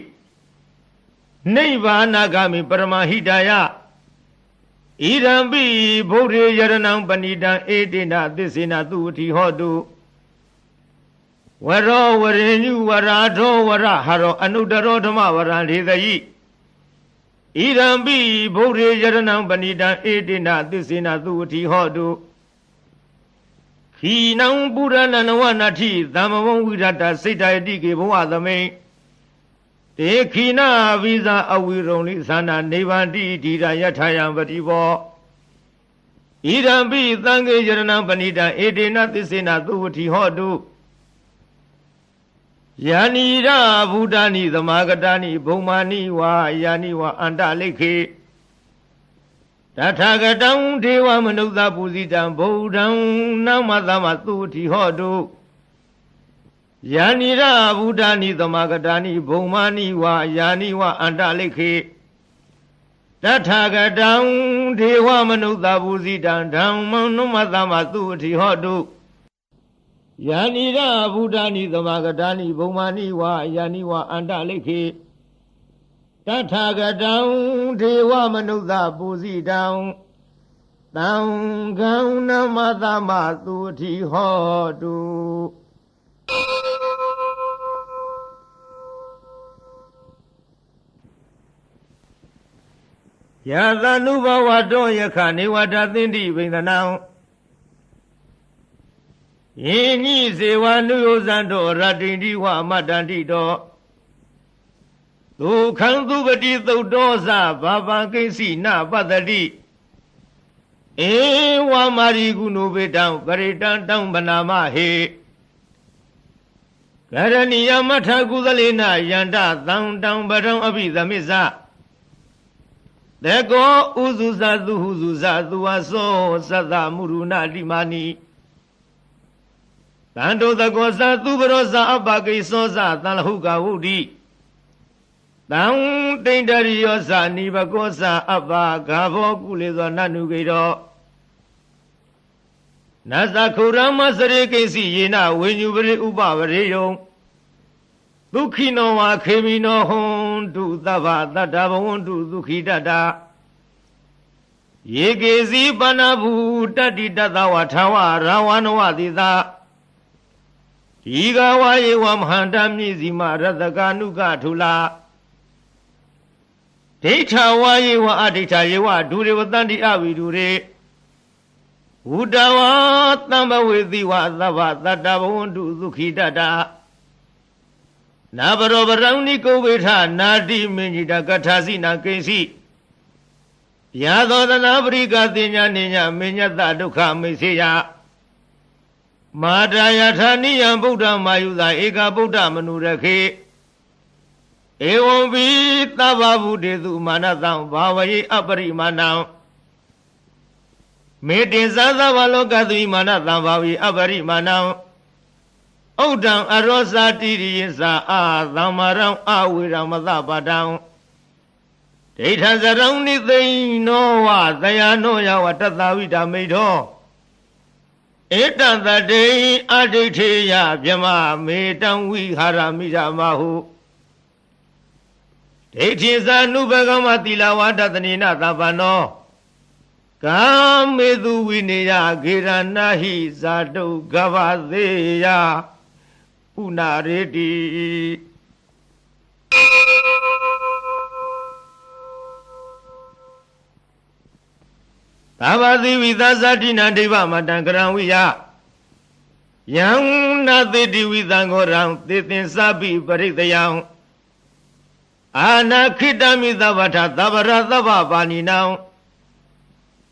နိဗ္ဗာနဂမိပရမဟိတယဣရံပိဗုဒ္ဓေယရဏံပဏိတံဧတေနသစ္စေနသုဝတိဟောတုဝရောဝရေညုဝရာထောဝရဟရောအနုတရောဓမ္မဝရံဒေသယိဣရံပိဗုဒ္ဓေယရဏံပဏိတံဧတေနသစ္စေနသုဝတိဟောတုခိနံပုရဏနဝနတိသမ္မဝံဝိရတစိတ္တယတိကေဘဝသမိန်တေခိနာဝိဇာအဝိရုံလိသနာနေဗန္တိဓိရယထာယံပတိဘောဣရံပိသံဃေယရဏံပဏိတံဧတေနသစ္စေနသုဝတိဟောတုယာနိရဗုဒ္ဓာနိသမာဂတာနိဘုံမာနိဝါယာနိဝါအန္တလိခေတထာဂတံဒေဝမနုဿပုဇိတံဗုဒ္ဓံနမသမသုဝတိဟောတုယာနိရဗုဒ္ဓာနိသမာဂတာနိဘုံမာနိဝါယာနိဝါအန္တလိခေတထာဂတံဒေဝမနုဿပုဇိတံဓမ္မံနမသမသုဝတိဟောတုယာနိရဗုဒ္ဓာနိသမာဂတာနိဘုံမာနိဝါယာနိဝါအန္တလိခေတထာဂတံဒေဝမနုဿပုဇိတံသံဃံနမသမသုဝတိဟောတုယသနုဘဝတောယခနေဝတသင်္တိဗိန္ဒနံယင်းညိဇေဝနုယောဇံတောရတ္တိတိဝအမတ္တန္တိတောဒုက္ခံသူပတိသုတ်တောသဘာပံကိစီနပတ္တိဧဝမာရိကုဏုဘေတံပရိတံတံဗနာမဟေကရဏီယမထကုသလေနယန္တသံတံပရံအဘိသမစ္ဆတေကောဥဇုဇသုဟုဇုဇသူဝသောသတ္တမုရုဏတိမာနိတန္တောတကောသသူပရောဇအပကိသောသသံလဟုကဝုဒ္ဓိတံတိန္တရိယောသနိဘကောသအပဂါဘောကုလေသောနနုကေတောနသခုရမစရေကိစီယေနဝိညုပရိဥပဝရေယံဒုက္ခိနောဝါခေမိနောဟွန်တုသဗ္ဗတတ္တဘဝန္တုဒုက္ခိတတယေကေစီပဏဘူတတ္တိတတဝထာဝရာဝနဝတိသာဒီကဝါယေဝမဟန္တမြည်စီမရတကနုကထုလာဒိဋ္ဌဝါယေဝအဒိဋ္ဌယေဝဒုရေဝတန္တိအဝိဒုရေဝုတဝါသံဘဝေတိဝသဗ္ဗတတ္တဘဝန္တုဒုက္ခိတတနာဘရောပရံနိကုဝေထနာတိမင်ကြီးတကထာစီနာကိစီယသောတနာပရိကတိညာနိညာမညတဒုက္ခမိစေယမာတာယထာနိယံဗုဒ္ဓမာယုသာဧကဗုဒ္ဓမနုရခေဧဝံဘိသဗ္ဗဗုတေသူမာနတံဘာဝယေအပရိမာဏံမေတ္တေသသဗ္ဗလောကသုမာနတံဘာဝယေအပရိမာဏံဥဒ္ဒံအရောဇာတိရိယသာအာသမ္မာရံအဝေရမသပါတံဒိဋ္ဌဇရံနိသိနောဝသယနောယဝတတဝိတမိတောဧတံတတေအဒိဋ္ဌေယဗြမမေတံဝိဟာရမိရမဟုဒိဋ္ဌိဇာနုဘဂမတိလဝတတနိနသဗ္ဗနောကာမေသူဝိနေယဂေရဏဟိဇာတုကဗသေးယဥနာရေတိသဗ္ဗသီဝိသဇာတိနံဒိဗမတံကရံဝိယ Yang nati witangorang titin sabi paritayang Anakitami tavata tavara tavapani now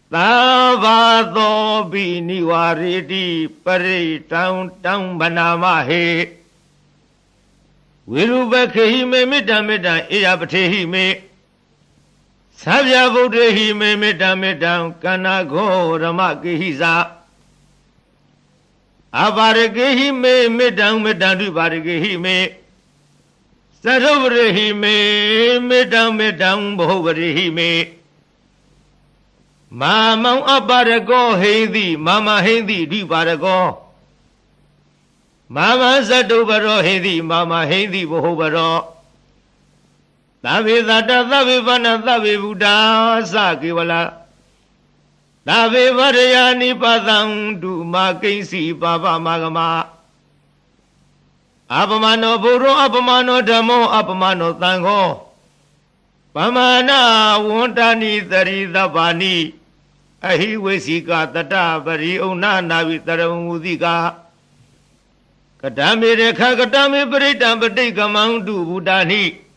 Tavato biniwariti paritang tang banamahe Wirubakehi me midamida iyapatehi me Sabyavudehi me midamidam kanago ramakihiza Abaragehi me midam midandu baragehi me Sarovrehi me midam bohvarehi me Mama abarago heidi mama heidi di barago Mama zadubaro heidi mama heidi bohvaro Tavi data tavi vana tavi buddha sakiwala Tavi varayani padang du makinsi baba magama Apamano buru apamano dhammo apamano tango Pamana wantani taridabani Ahiwesika tata bari una navi taramudika Katami rekha katami paritam patika mandu buddhani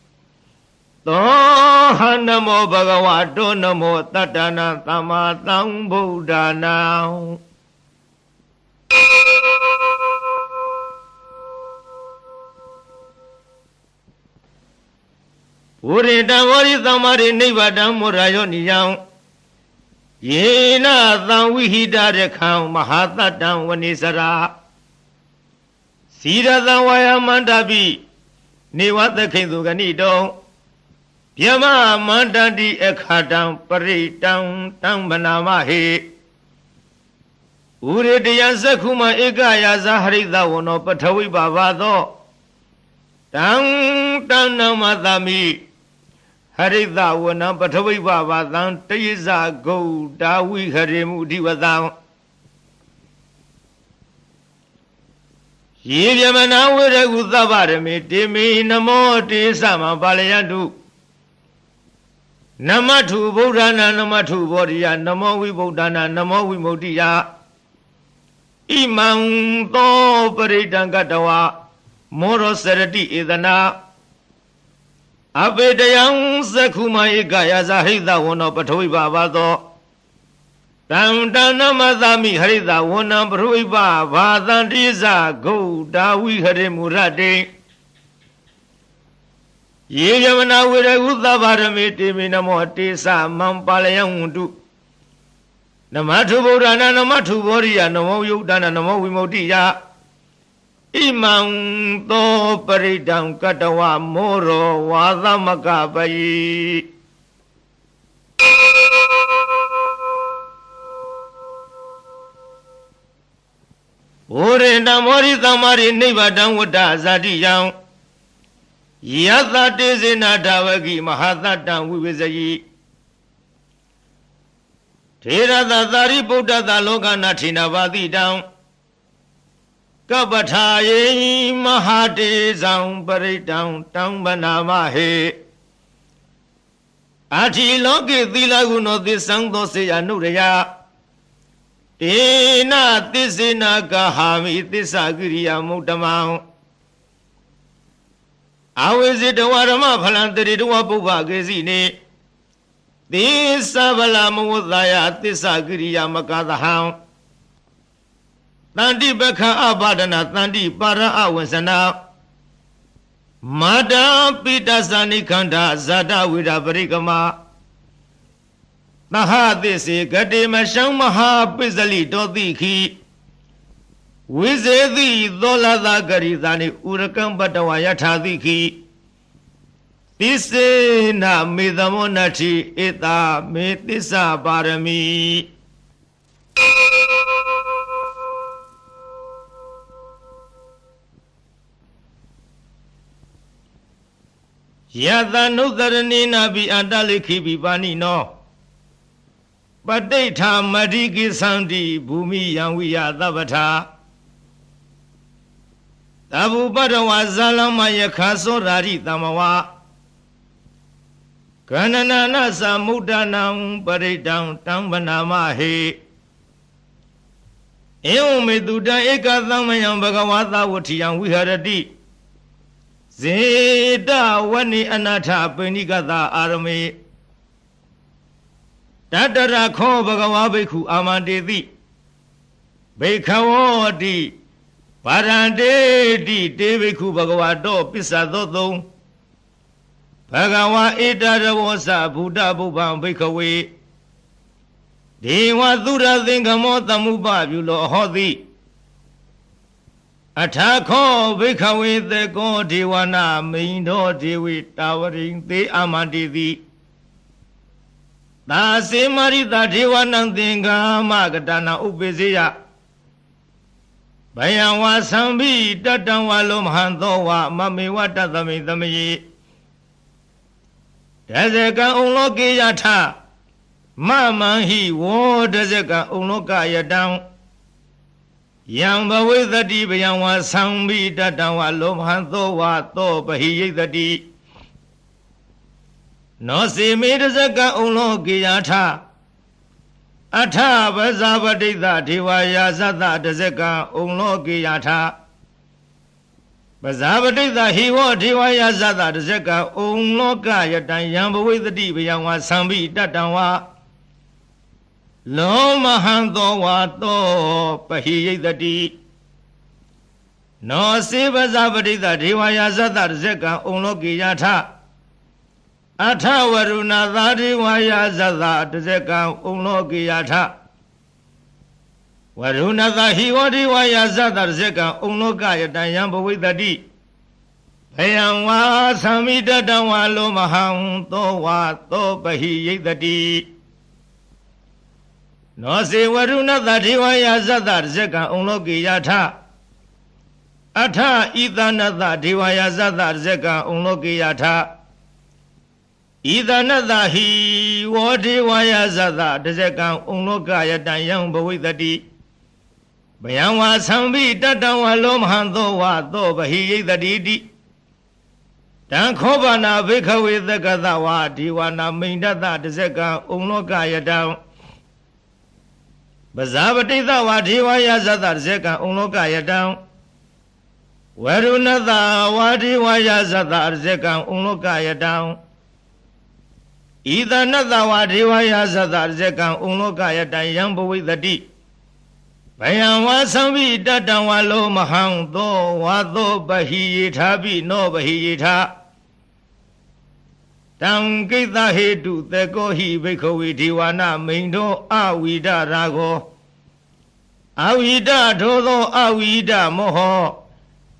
Toha namo bhagavato namo tatana tamatang buddhana Urita varitamari nivadam murayo niyam Yena tang vihida rekham mahatatam vanisara Siratang vayamandabi nivatakhindu ganidong Yama mandandi ekhatam paritang tang banamahe Uritiya sakhuma ekaya zaharita wano pathavi bhavado Tang tang namadami Harita wana pathavi bhavadang Tayiza go dawi harimu divadang Yivyamana viragudavarami timi namo tisama palayandu Namatu Buddhana Namatu Bodhiya Namo Vibhuddhana Namo Vimodhiya Imam To Paritangatawa Moro Sarati Idana Abedayang Sakhuma Ikaya Zahida Wano Pathavi Bhavado Tantana Madami Harida Wana Pathavi Bhavadantiza Go Dawi Harimurade Yeyamana viragudavarami namo tisa mampalayang Namatu Buddhana Namatu Bodhiya Namo Yudana Namo Vimodhiya Imam To Paritang Katawa Moro Vadamakabayi Ore Namori Tamari Nivadang Vada Zadiyang Yatha Tezina Davagi Mahathatam Vivisayi Tirada Thari Buddha Loka Nathina Vadidam Kapataye Mahate Zang Paritang Tang Banamahe Ati Loki Thilaguno Tisang Doseya Nuraya Tina Tisina Kahami Tisagiriya Mutamang Awizita Warama Palantari Dua Pupa Gesine Tisavala Mudaya Tisagiriya Makadaham Tandi Baka Abadana Tandi Para Awasana Mada Pitasani Kanda Zada Vida Parikama Mahadesi Gadima Shang Maha Pizali Dodiki Wizedi Dolada Garizani Urakam Batawayatadiki Tisena Midamonati Ita Metisa Barami Yada Nudarani Nabi Andaliki Bibani no Padeta Madiki Sandi Bumi Yanwiya Davata Tabu Badawa Zalama Yakaso Rari Tamawa Kanana Samudanam Paritang Tambanamahe ဧဝံမေတုတံဧကသမယံဘဂဝါသဝတိယံဝိဟရတိဇေတဝနိအနာထပိဏိကတအာရမေတတရခောဘဂဝါဘိက္ခုအာမန္တေတိဘိခဝောတိဗာရန္တေတိတေဘိက္ခုဘဂဝါတောပစ္ဆသောသုံးဘဂဝါဧတရဝောသဗုဒ္ဓဘုဗ္ဗံဘိက္ခဝေဒေဝသုရသင်္ကမောသမုပပြုလောဟောတိအထာခောဘိက္ခဝေသေကောဒေဝနာမိန်တော်ဒေဝိတာဝရိံသေအာမန္တိတိသာစေမရိတာဒေဝနံသင်္ကာမကတနာဥပိစေယဘယံဝါသံဘိတတံဝါလောမဟံသောဝမမေဝတသမိသမယေဒဇကံဩလောကေယထမမံဟိဝောဒဇကံဩလောကယတံယံဘဝိသတိဘယံဝါသံဘိတတံဝါလောမဟံသောဝသောပဟိယိသတိနောစေမေဒဇကံဩလောကေယထအထပဇာပတိတဒေဝယာသတဒဇကံဩလောကေယထပဇာပတိတဟိဝောဒေဝယာသတဒဇကံဩလောကယတံယံဘဝိသတိဘယံဝါသံဘိတတံဝါလောမဟံသောဝါသောပဟိယိတတိနောစေပဇာပတိတဒေဝယာသတဒဇကံဩလောကေယထအထဝရုဏသာဒေဝယာဇသတဇကံဩလောကေယထဝရုဏသာဟိဝဒေဝယာဇသတဇကံဩလောကယတံယံဘဝိတတိဘယံဝါသံမိတတံဝါလောမဟံသောဝါသောပဟိယိတတိနောစေဝရုဏသာဒေဝယာဇသတဇကံဩလောကေယထအထဣသနသဒေဝယာဇသတဇကံဩလောကေယထဣသနသဟိဝောဒေဝယာဇသတဇကံဩလောကယတံယံဘဝိတတိဘယံဝါသံဘိတတံဝါလောမဟံသောဝါသောပဟိယိတတိတိတံခောဘာနာဘိခဝေသကသဝါဒေဝနာမိန်တတတဇကံဩလောကယတံပဇာပတိသဝါဒေဝယာဇသတဇကံဩလောကယတံဝရုဏသဝါဒေဝယာဇသတဇကံဩလောကယတံဣသနသဝါဒေဝယာဇသတဇကံဩလောကယတံယံဘဝိတတိဘယံဝါသံဘိတတံဝါလောမဟံသောဝါသောပဟိယေထာပိနောပဟိယေထာတံကိတဟေတုသေကောဟိဘိက္ခဝေဒေဝနာမိန်တော်အဝိဒရာဂောအဝိဒထိုသောအဝိဒမောဟ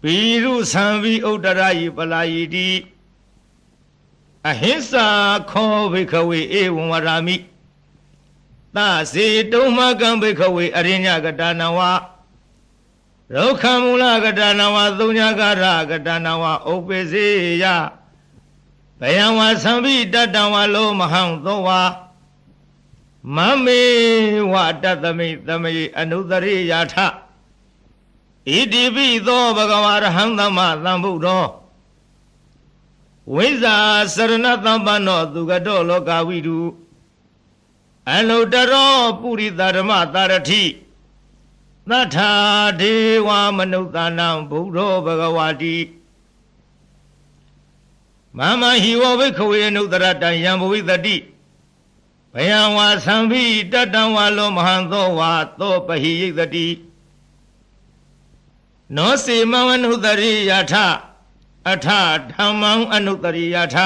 ဘိရုသံဘိဥတ္တရာယိပလာယိတိအဟိစ္ဆာခောဘိက္ခဝေဧဝံဝရာမိသစေတုံမကံဘိက္ခဝေအရိညကတနဝရုခမူလကတနဝသုညကာရကတနဝဥပ္ပစေယဘယံဝါသံဘိတတံဝါလောမဟံသောဝါမမေဝတတမိသမယေအနုတရိယာထဣတိပိသောဘဂဝါရဟံသမ္မာသမ္ဗုဒ္ဓောဝိဇာစရဏသမ္ပန္နောသူကတောလောကဝိတုအနုတရောပုရိသဓမ္မတာရထိသတ္ထာဒေဝမနုဿာနံဘုဒ္ဓောဘဂဝါတိမမဟိဝဘိက္ခဝေအနုတရတံယံဘဝိတတိဘယံဝါသံဘိတတံဝါလောမဟံသောဝါသောပဟိယိတတိနောစေမံအနုတရိယထအထဓမ္မံအနုတရိယထ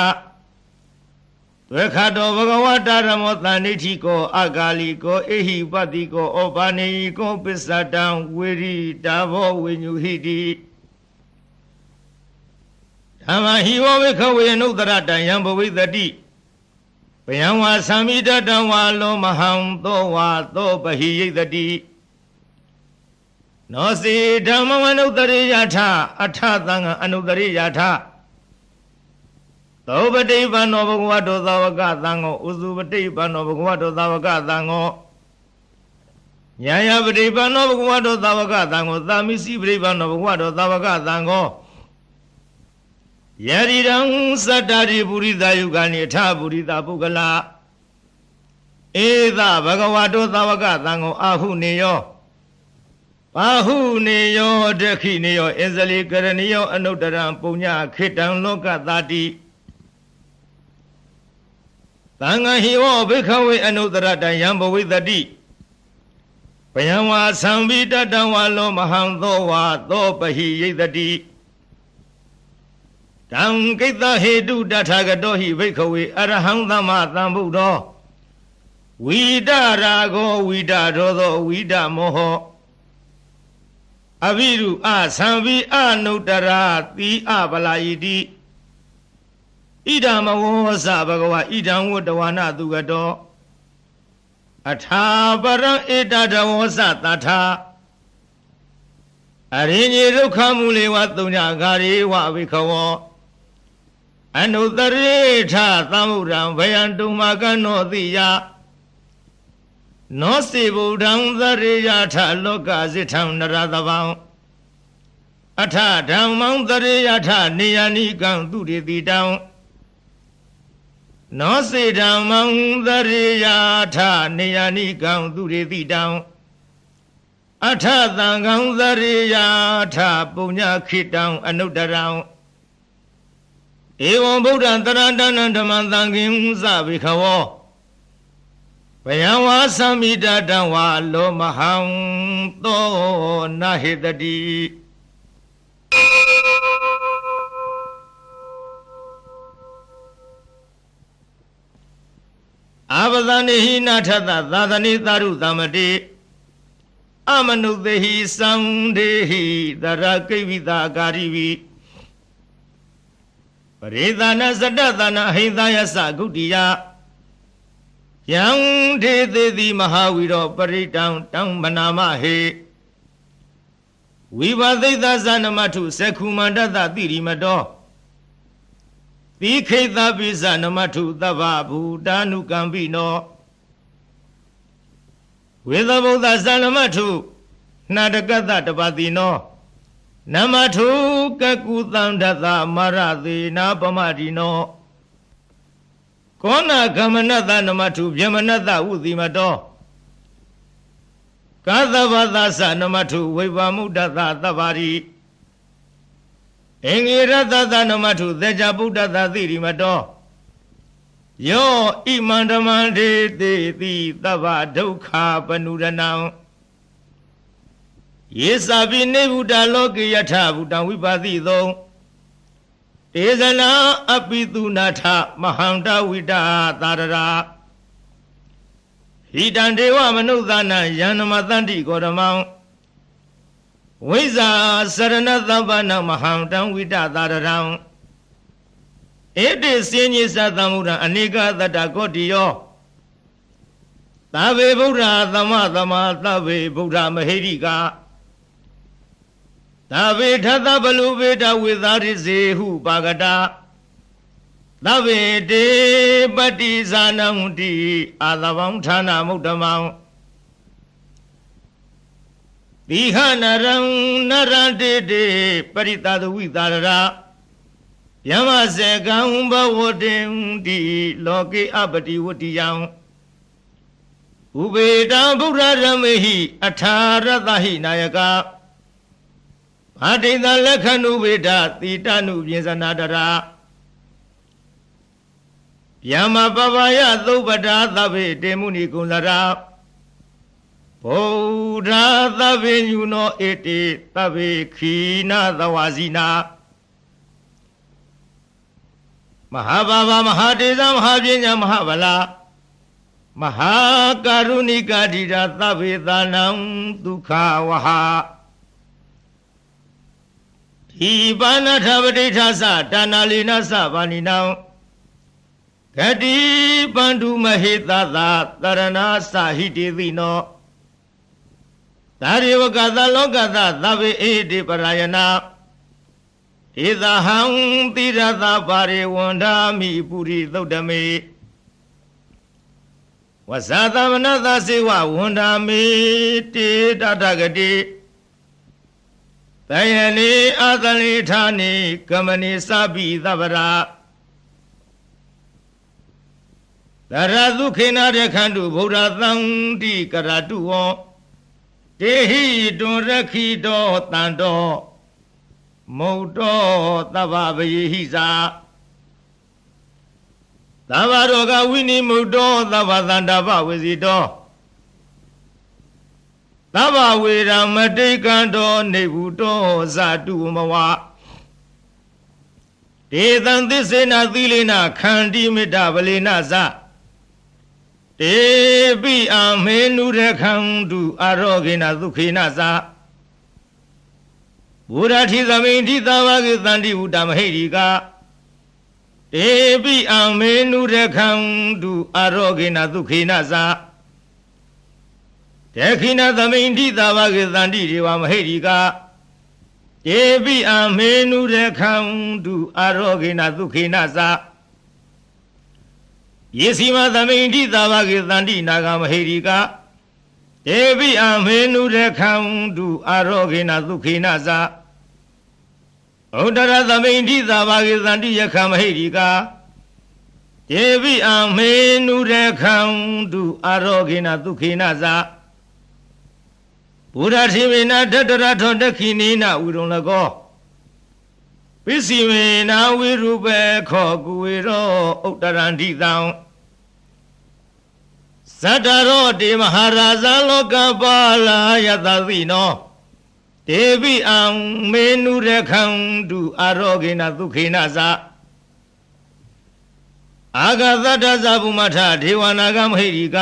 ဒွေခတောဘဂဝတာရမောတဏိဋ္ဌိကောအဂါလိကောအေဟိပတိကောဩဘာနေကောပစ္စတံဝေရိတာဘောဝိညုဟိတိဓမ္မဟိဝဘိက္ခဝေအနုတရတံယံဘဝိတတိဘယံဝါသံမိတတံဝါလောမဟံသောဝါသောပဟိယိတတိနောစေဓမ္မဝနုတရိယထအထသံဃအနုတရိယထသောပတိပန္နောဘဂဝတောသာဝကသံဃောဥစုပတိပန္နောဘဂဝတောသာဝကသံဃောညာယပတိပန္နောဘဂဝတောသာဝကသံဃောသာမိစီပတိပန္နောဘဂဝတောသာဝကသံဃောယရိရံသတ္တရိပုရိသယုဂာနိထပုရိသပုဂ္ဂလာဧသဘဂဝတောသာဝကသံဃောအာဟုနေယော Bahu neyo dekhi neyo enzali karaniyo anudaram punya khitang loka tadi. Tanga hiwo bikawe anudarata yambawi tadi. Payangwa sambita tawalo mahangdo wa do pahi tadi. Tang kita hedu datagadohi bikawe arahang dama tambudo. Wida rago wida rodo wida moho. Aviru a sambi a nutara ti a balayidi. Idama wosa bagawa idam wodawana dugado. Atha barang idada wosa tata. Arinyi rukhamule watunya gari wa vikawo. Anutare tha tamuram vayandumagano diya. No si budang dariya tha loka zitham naradavang. Atha dhammang dariya tha niyani gang duriti dang. No si dhammang dariya tha niyani gang duriti dang. Atha tangang dariya tha punya khitang anudarang. Evam buddha tarandanan dhammang tangim sabikawo. Payawa samida dawa lo mahang to nahidadi. Abadani hina thata dadani taru tamati. Amanudehi samdehi darakivita garivi. Paridana sadatana hidaya sagutiya. Yang de di mahawiro paritang tang manama he. Vivadita zanamatu sekumandata tirimado. Tiketa bizanamatu tavabu danu kambino. Vidabuddha zanamatu nadagata tapadino. Namatu kakutandata maradi napamadino. Kona gamanata namatu vyamanata udhimato. Kadhavadasa namatu vivamudata tavari. Engirata namatu dejabuddhata thirimato. Yo imandamande te tava dukha panuranam. Yesabi nebuddha loki yatha buddha vipatidho. Ezana apidunatha mahanda vida tarara. Hidandewa manudana yanamatanti kodamang. Viza saranathavana mahanda vida tararang. Ede sinyi satamura anika tata kotiyo. Tabe buddha tama tabe buddha mahirika. Tabe thata balubeta vidari zehu bagata. Tabe de pati zanamuti adavang thana mudamang. Dihanarang narante de paritadu vidarara. Yamase gamba wotem di loki abadi wotiyang. Ubeda buddha ramehi atharatahi nayaka. Adinda lakhanu veda titanu vyensanadara. Yama babaya dhubada tabe demuni kunlara. Bodha tabe yuno ete tabe khina dawazina. Mahababa mahadeza mahavyenya mahabala. Mahakarunika dira tabe dhanam dukha waha. Ibana thabadita sa danalina sa vaninam. Gati bandu mahitata tarana sahiti vino. Tarivakata lokata tabe edi parayana. Idahang tirata pare wandami puri dhaudame. Wasata manata siva wandami te tatagati. Tayani adali thani kamani sabi davara. Daradukena rekhandu buddha tangti karatuo. တေဟိတွန်ရခိတောတန်တောမုတ်တောသဗ္ဗဗယေဟိသာသဗ္ဗရောဂဝိနိမုတ်တောသဗ္ဗသန္တာပဝေစီတောသဗ္ဗဝေရမတိကံတောနေဗုတောဇာတုမဝဒေသံသစ္စေနသီလေနခန္တိမေတ္တဗလေနဇတေပိအမေနုရခန္တုအာရောဂေနဒုခေနဇဘုရားထိသမိန်ထိသာဝကေသန္တိဝုတမဟိရိကတေပိအမေနုရခန္တုအာရောဂေနဒုခေနဇတေခိနသမိန်ထိသာဝကေသန္တိဒေဝမဟိရိကတေပိအမေနုရခန္တုအာရောဂေနဒုခေနဇယေစီမသမိန်ထိသာဝကေသန္တိနာဂမဟိရိကတေပိအမေနုရခန္တုအာရောဂေနဒုခေနဇဩဒရသမိန်ထိသာဝကေသန္တိယခမဟိရိကတေပိအမေနုရခန္တုအာရောဂေနဒုခေနဇဘုရားတိမေနတတရထောတခိနိနဝိရုံလကောပစ္စည်းမေနဝိရုပေခောကုဝေရောဥတ္တရန္တိတံဇတ္တရောတေမဟာရာဇလောကပါလာယတသိနောတေပိအံမေနုရခန္တုအာရောဂေနဒုခေနဇအာဂသတ္တဇဗုမထဒေဝနာဂမဟိရိက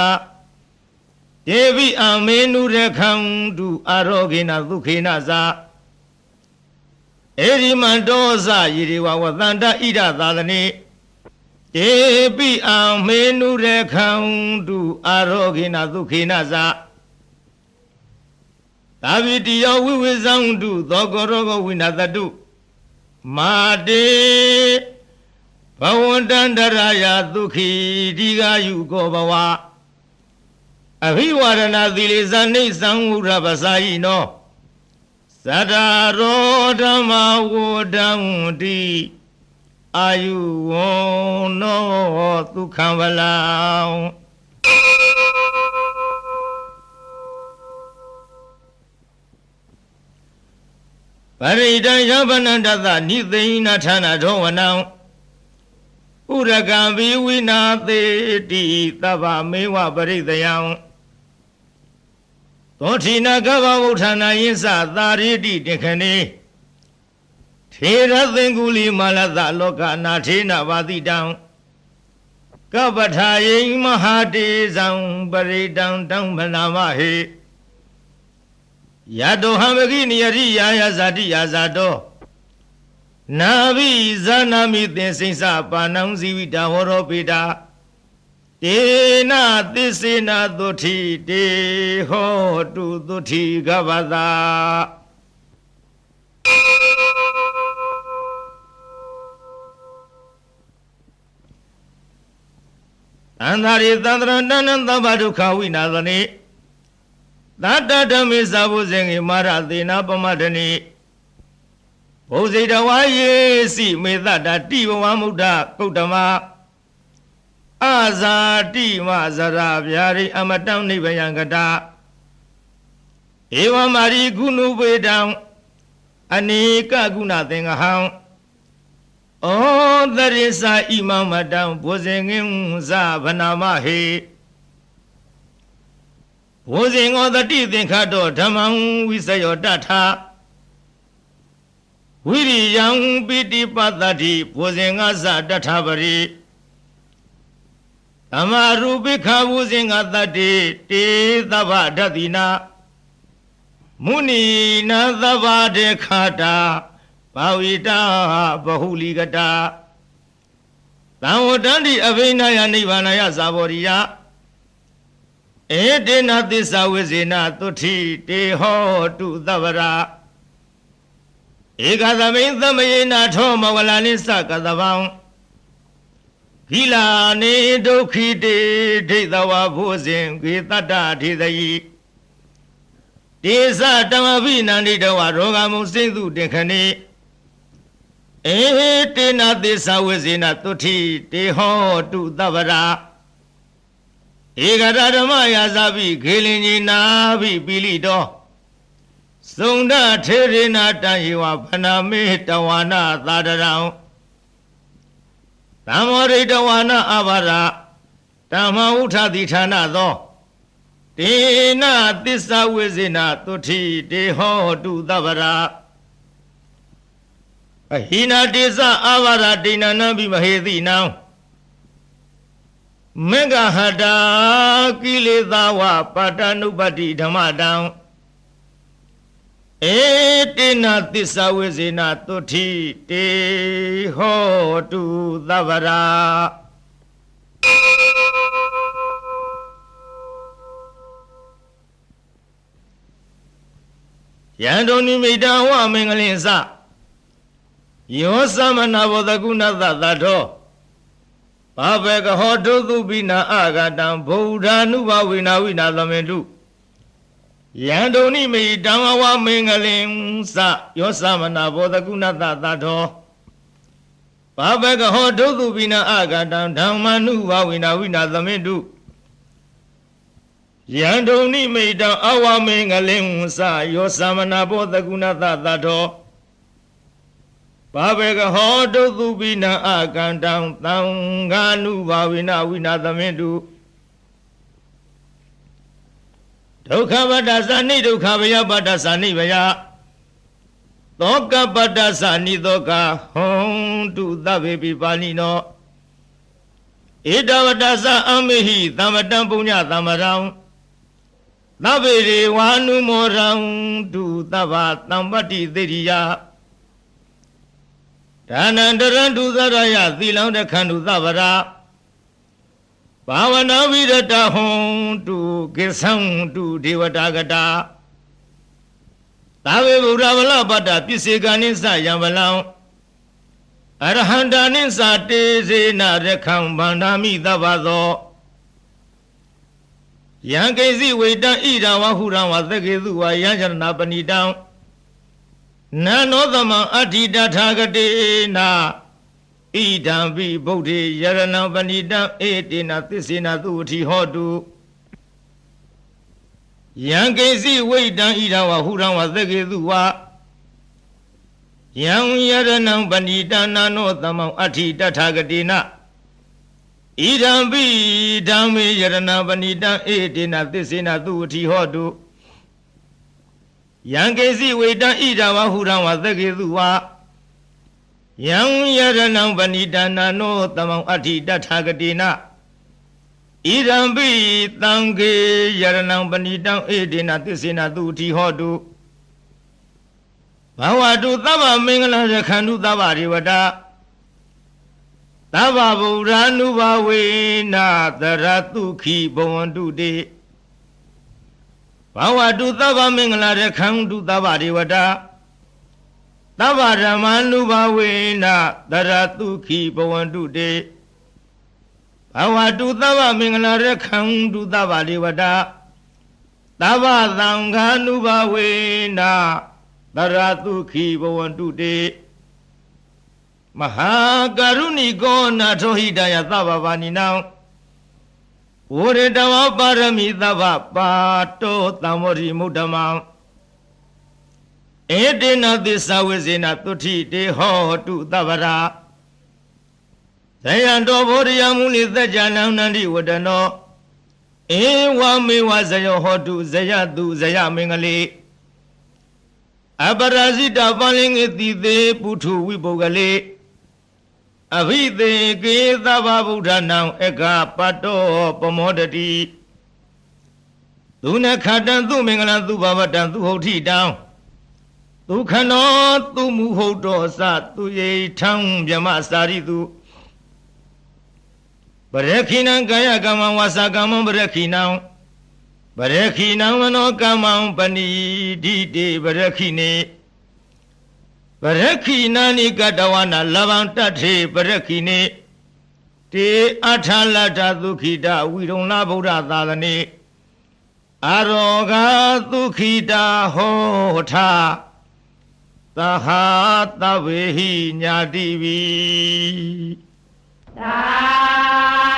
တေပိအမေနုရခန္တုအာရောဂေနဒုခေနဇဧရိမန္တောဇယေရေဝဝသန္တဣဒသာသနေတေပိအမေနုရခန္တုအာရောဂေနဒုခေနဇသာဝိတိယောဝိဝေဇံတုသောကောရောဂဝိနသတုမာတေဘဝန္တန္တရာယဒုခိဒီဃာယုကောဘဝအဘိဝရဏသီလေဇာနိသံဝုရပစာယိနောသတ္တရောဓမ္မဝဒံတိအာယုဝနောဒုက္ခံဗလံပရိဒံယဗနန္တသနိသိဏဌာနထောဝနံဥရကံဘိဝိနာသေတိသဗ္ဗမေဝပရိသယံသောထိနာကဗ္ဗဝုဋ္ဌာနာယိသသာရိတိတေခဏေထေရသင်္ကုလီမာလသလောကနာထေနဝါတိတံကပ္ပထာယိမဟာတေဇံပရိတံတံမနာမဟေယတောဟံမဂိနိယရိယာယဇာတိယာဇာတောနာဘိဇာနာမိသင်္စိစပါဏံဇီဝိတဝရောပိတာတေနသစ္စေနသုထိတေဟောတုသုထိကဗ္ဗသာသန္တာရိသန္တရဏနံသဗ္ဗဒုက္ခဝိနာသနေသတ္တဓမ္မေသာဘုဇင်ေမာရသေနာပမတ္တနိဘုဇိတဝါယေစီမေတ္တတိဘဝမုဒ္ဒကုတ္တမအာဇာတိမဇရာဗျာရိအမတံနိဗ္ဗယံကတာဧဝမာရိကုဏုပေတံအနေကကုဏသင်္ဃဟံဩသရိစာဣမမတံဘုဇင်ငင်ဇဗနာမဟေဘုဇင်ဩတတိသင်္ခတောဓမ္မံဝိစယောတထဝိရိယံပိတိပတ္တိဘုဇင်ငါဇတထပရိသမ္မာရူပိခဘုဇင်ငါတတိတေသဗ္ဗဓတ္တိနာမုနိနာသဗ္ဗဒေခတာဘာဝိတာဘဟုလိကတာသံဝတ္တန္တိအဘိနယနိဗ္ဗာနယဇာဘောရိယဧတေနသစ္စာဝိဇေနသုထိတေဟောတုသဗ္ဗရာဧကသမိန်သမယေနထောမဝလာနိသကသဗံဂိလာနေဒုက္ခိတေဒိဋ္ဌဝဘုဇင်ဂေတတ္တထေသယိတေသတမဘိနန္တိတဝရောဂမုစိသုတေခဏိဧတေနသစ္စာဝိဇေနသုထိတေဟောတုသဗ္ဗရာဧကရဓမ္မယာဇာပိခေလင်ကြီးနာပိပိလိတော စုံဒထေရိနာတံယေဝဗနာမေတဝါနာသာဒရံသမောရိတဝါနာအဘာရဓမ္မဥထတိဌာနသောတေနသစ္စာဝိဇေနသုထိတေဟောတုသဗ္ဗရာအဟိနာတေသအာဘာရဒိဏနံဘိမဟေတိနံမေဃဟတာကိလေသာဝပါတနုပတိဓမ္မတံဧတေနသစ္စာဝိဇေနသုထိတေဟောတုသဗ္ဗရာယန္တုန်နိမိတဝမင်္ဂလင်္စယောသမနာဘောဓကုဏသသတောဘာဘေကဟောတုသုပိနာအာဂတံဗုဒ္ဓ ानु ဘဝိနာဝိနာသမေတုယန္တုန်နိမိတဝမင်္ဂလင်္စယောသမနာဘောဓကုဏသသတောဘာဘေကဟောတုသုပိနာအာဂတံဓမ္မာနုဘဝိနာဝိနာသမေတုယန္တုန်နိမိတအဝမင်္ဂလင်္စယောသမနာဘောဓကုဏသသတောဘာဘေကဟောတုသုပိနံအာကန္တံသံဃာနုဘာဝိနဝိနာသမေတုဒုက္ခပတ္တသနိဒုက္ခဘယပတ္တသနိဘယသောကပတ္တသနိသောကဟွန်တုသဗ္ဗေပိပါဏိနောဧတဝတ္တသအမေဟိသမ္မတံပုညသမ္မရံသဗ္ဗေရေဝါနုမောရံတုသဗ္ဗသံပတ္တိသေရိယဒါနန္တရံဒုသရယသီလောင်တခန္ဓုသဗ္ဗရာဘာဝနာဝိရတဟွန်တုကိသံတုဒေဝတာကတာသာဝေဗုဒ္ဓဗလပတ္တပစ္စေကနိသယံဗလံအရဟန္တာနိသတေစေနရခံဗန္ဓာမိသဗ္ဗသောယံကိစီဝိတံဣဒံဝဟုရံဝသကေသုဝယံချရဏပဏိတံနနောသမံအဋ္ဌိတထာဂတေနာဣဒံပိဗုဒ္ဓေယရဏံပဏိတံဧတေနသစ္စေနသုအထိဟောတုယံကိစီဝိတံဣဒံဝဟုရံဝသကေသုဝယံယရဏံပဏိတံနနောသမံအဋ္ဌိတထာဂတေနာဣဒံပိဓမ္မေယရဏံပဏိတံဧတေနသစ္စေနသုအထိဟောတုယံကေစီဝေတံဣဒဝဟုရံဝသကေသုဝယံယရဏံပဏိတနာနောသမံအဋ္ဌိတထာဂတေနဣဒံပိသံဃေယရဏံပဏိတံဧတေနသစ္စေနသုအထိဟောတုဘဝတုသဗ္ဗမင်္ဂလရခန္တုသဗ္ဗရေဝတသဗ္ဗဗုဒ္ဓ ानु ဘဝေနာသရတုခိဘဝန္တုတေဘာဝတုသဗ္ဗမင်္ဂလာရခန္တုသဗ္ဗဒေဝတာသဗ္ဗဓမ္မာနုဘဝေနသရတုခိဘဝန္တုတေဘာဝတုသဗ္ဗမင်္ဂလာရခန္တုသဗ္ဗဒေဝတာသဗ္ဗသံဃာနုဘဝေနသရတုခိဘဝန္တုတေမဟာကရုဏိကောနာထောဟိတယသဗ္ဗဗာနိနံဝရတဝပါရမိသဗ္ဗပါတောသံမောရိမုဒ္ဓမံဧတေနသစ္စာဝိဇေနသုထိတေဟောတုသဗ္ဗရာဇယံတောဘောဓယမုနိသัจ जा နံနန္တိဝတ္တနောဧဝမေဝဇယောဟောတုဇယတုဇယမင်္ဂလေအပရာဇိတပလင်္ဂတိသေပုထုဝိပုဂ္ဂလေအဘိသေကေသဗ္ဗဗုဒ္ဓနံဧကပတ္တောပမောတတိသူနခတံသူမင်္ဂလံသူဘဝတံသူဟုတ်ထိတံသူခနောသူမူဟုတ်တော်စသူယေထံမြမစာရိတုပရခိဏံကာယကမ္မဝါစာကမ္မပရခိဏံပရခိဏံမနောကမ္မံပဏိဒိတေပရခိနေပရခိနာနိကတဝနာလဗံတထေပရခိနေတေအထာလတ္ထသုခိတဝိရုံလဗုဒ္ဓသာသနေအာရောဂသုခိတဟောထသဟာသဗ္ဗေဟိညာတိဝိသာ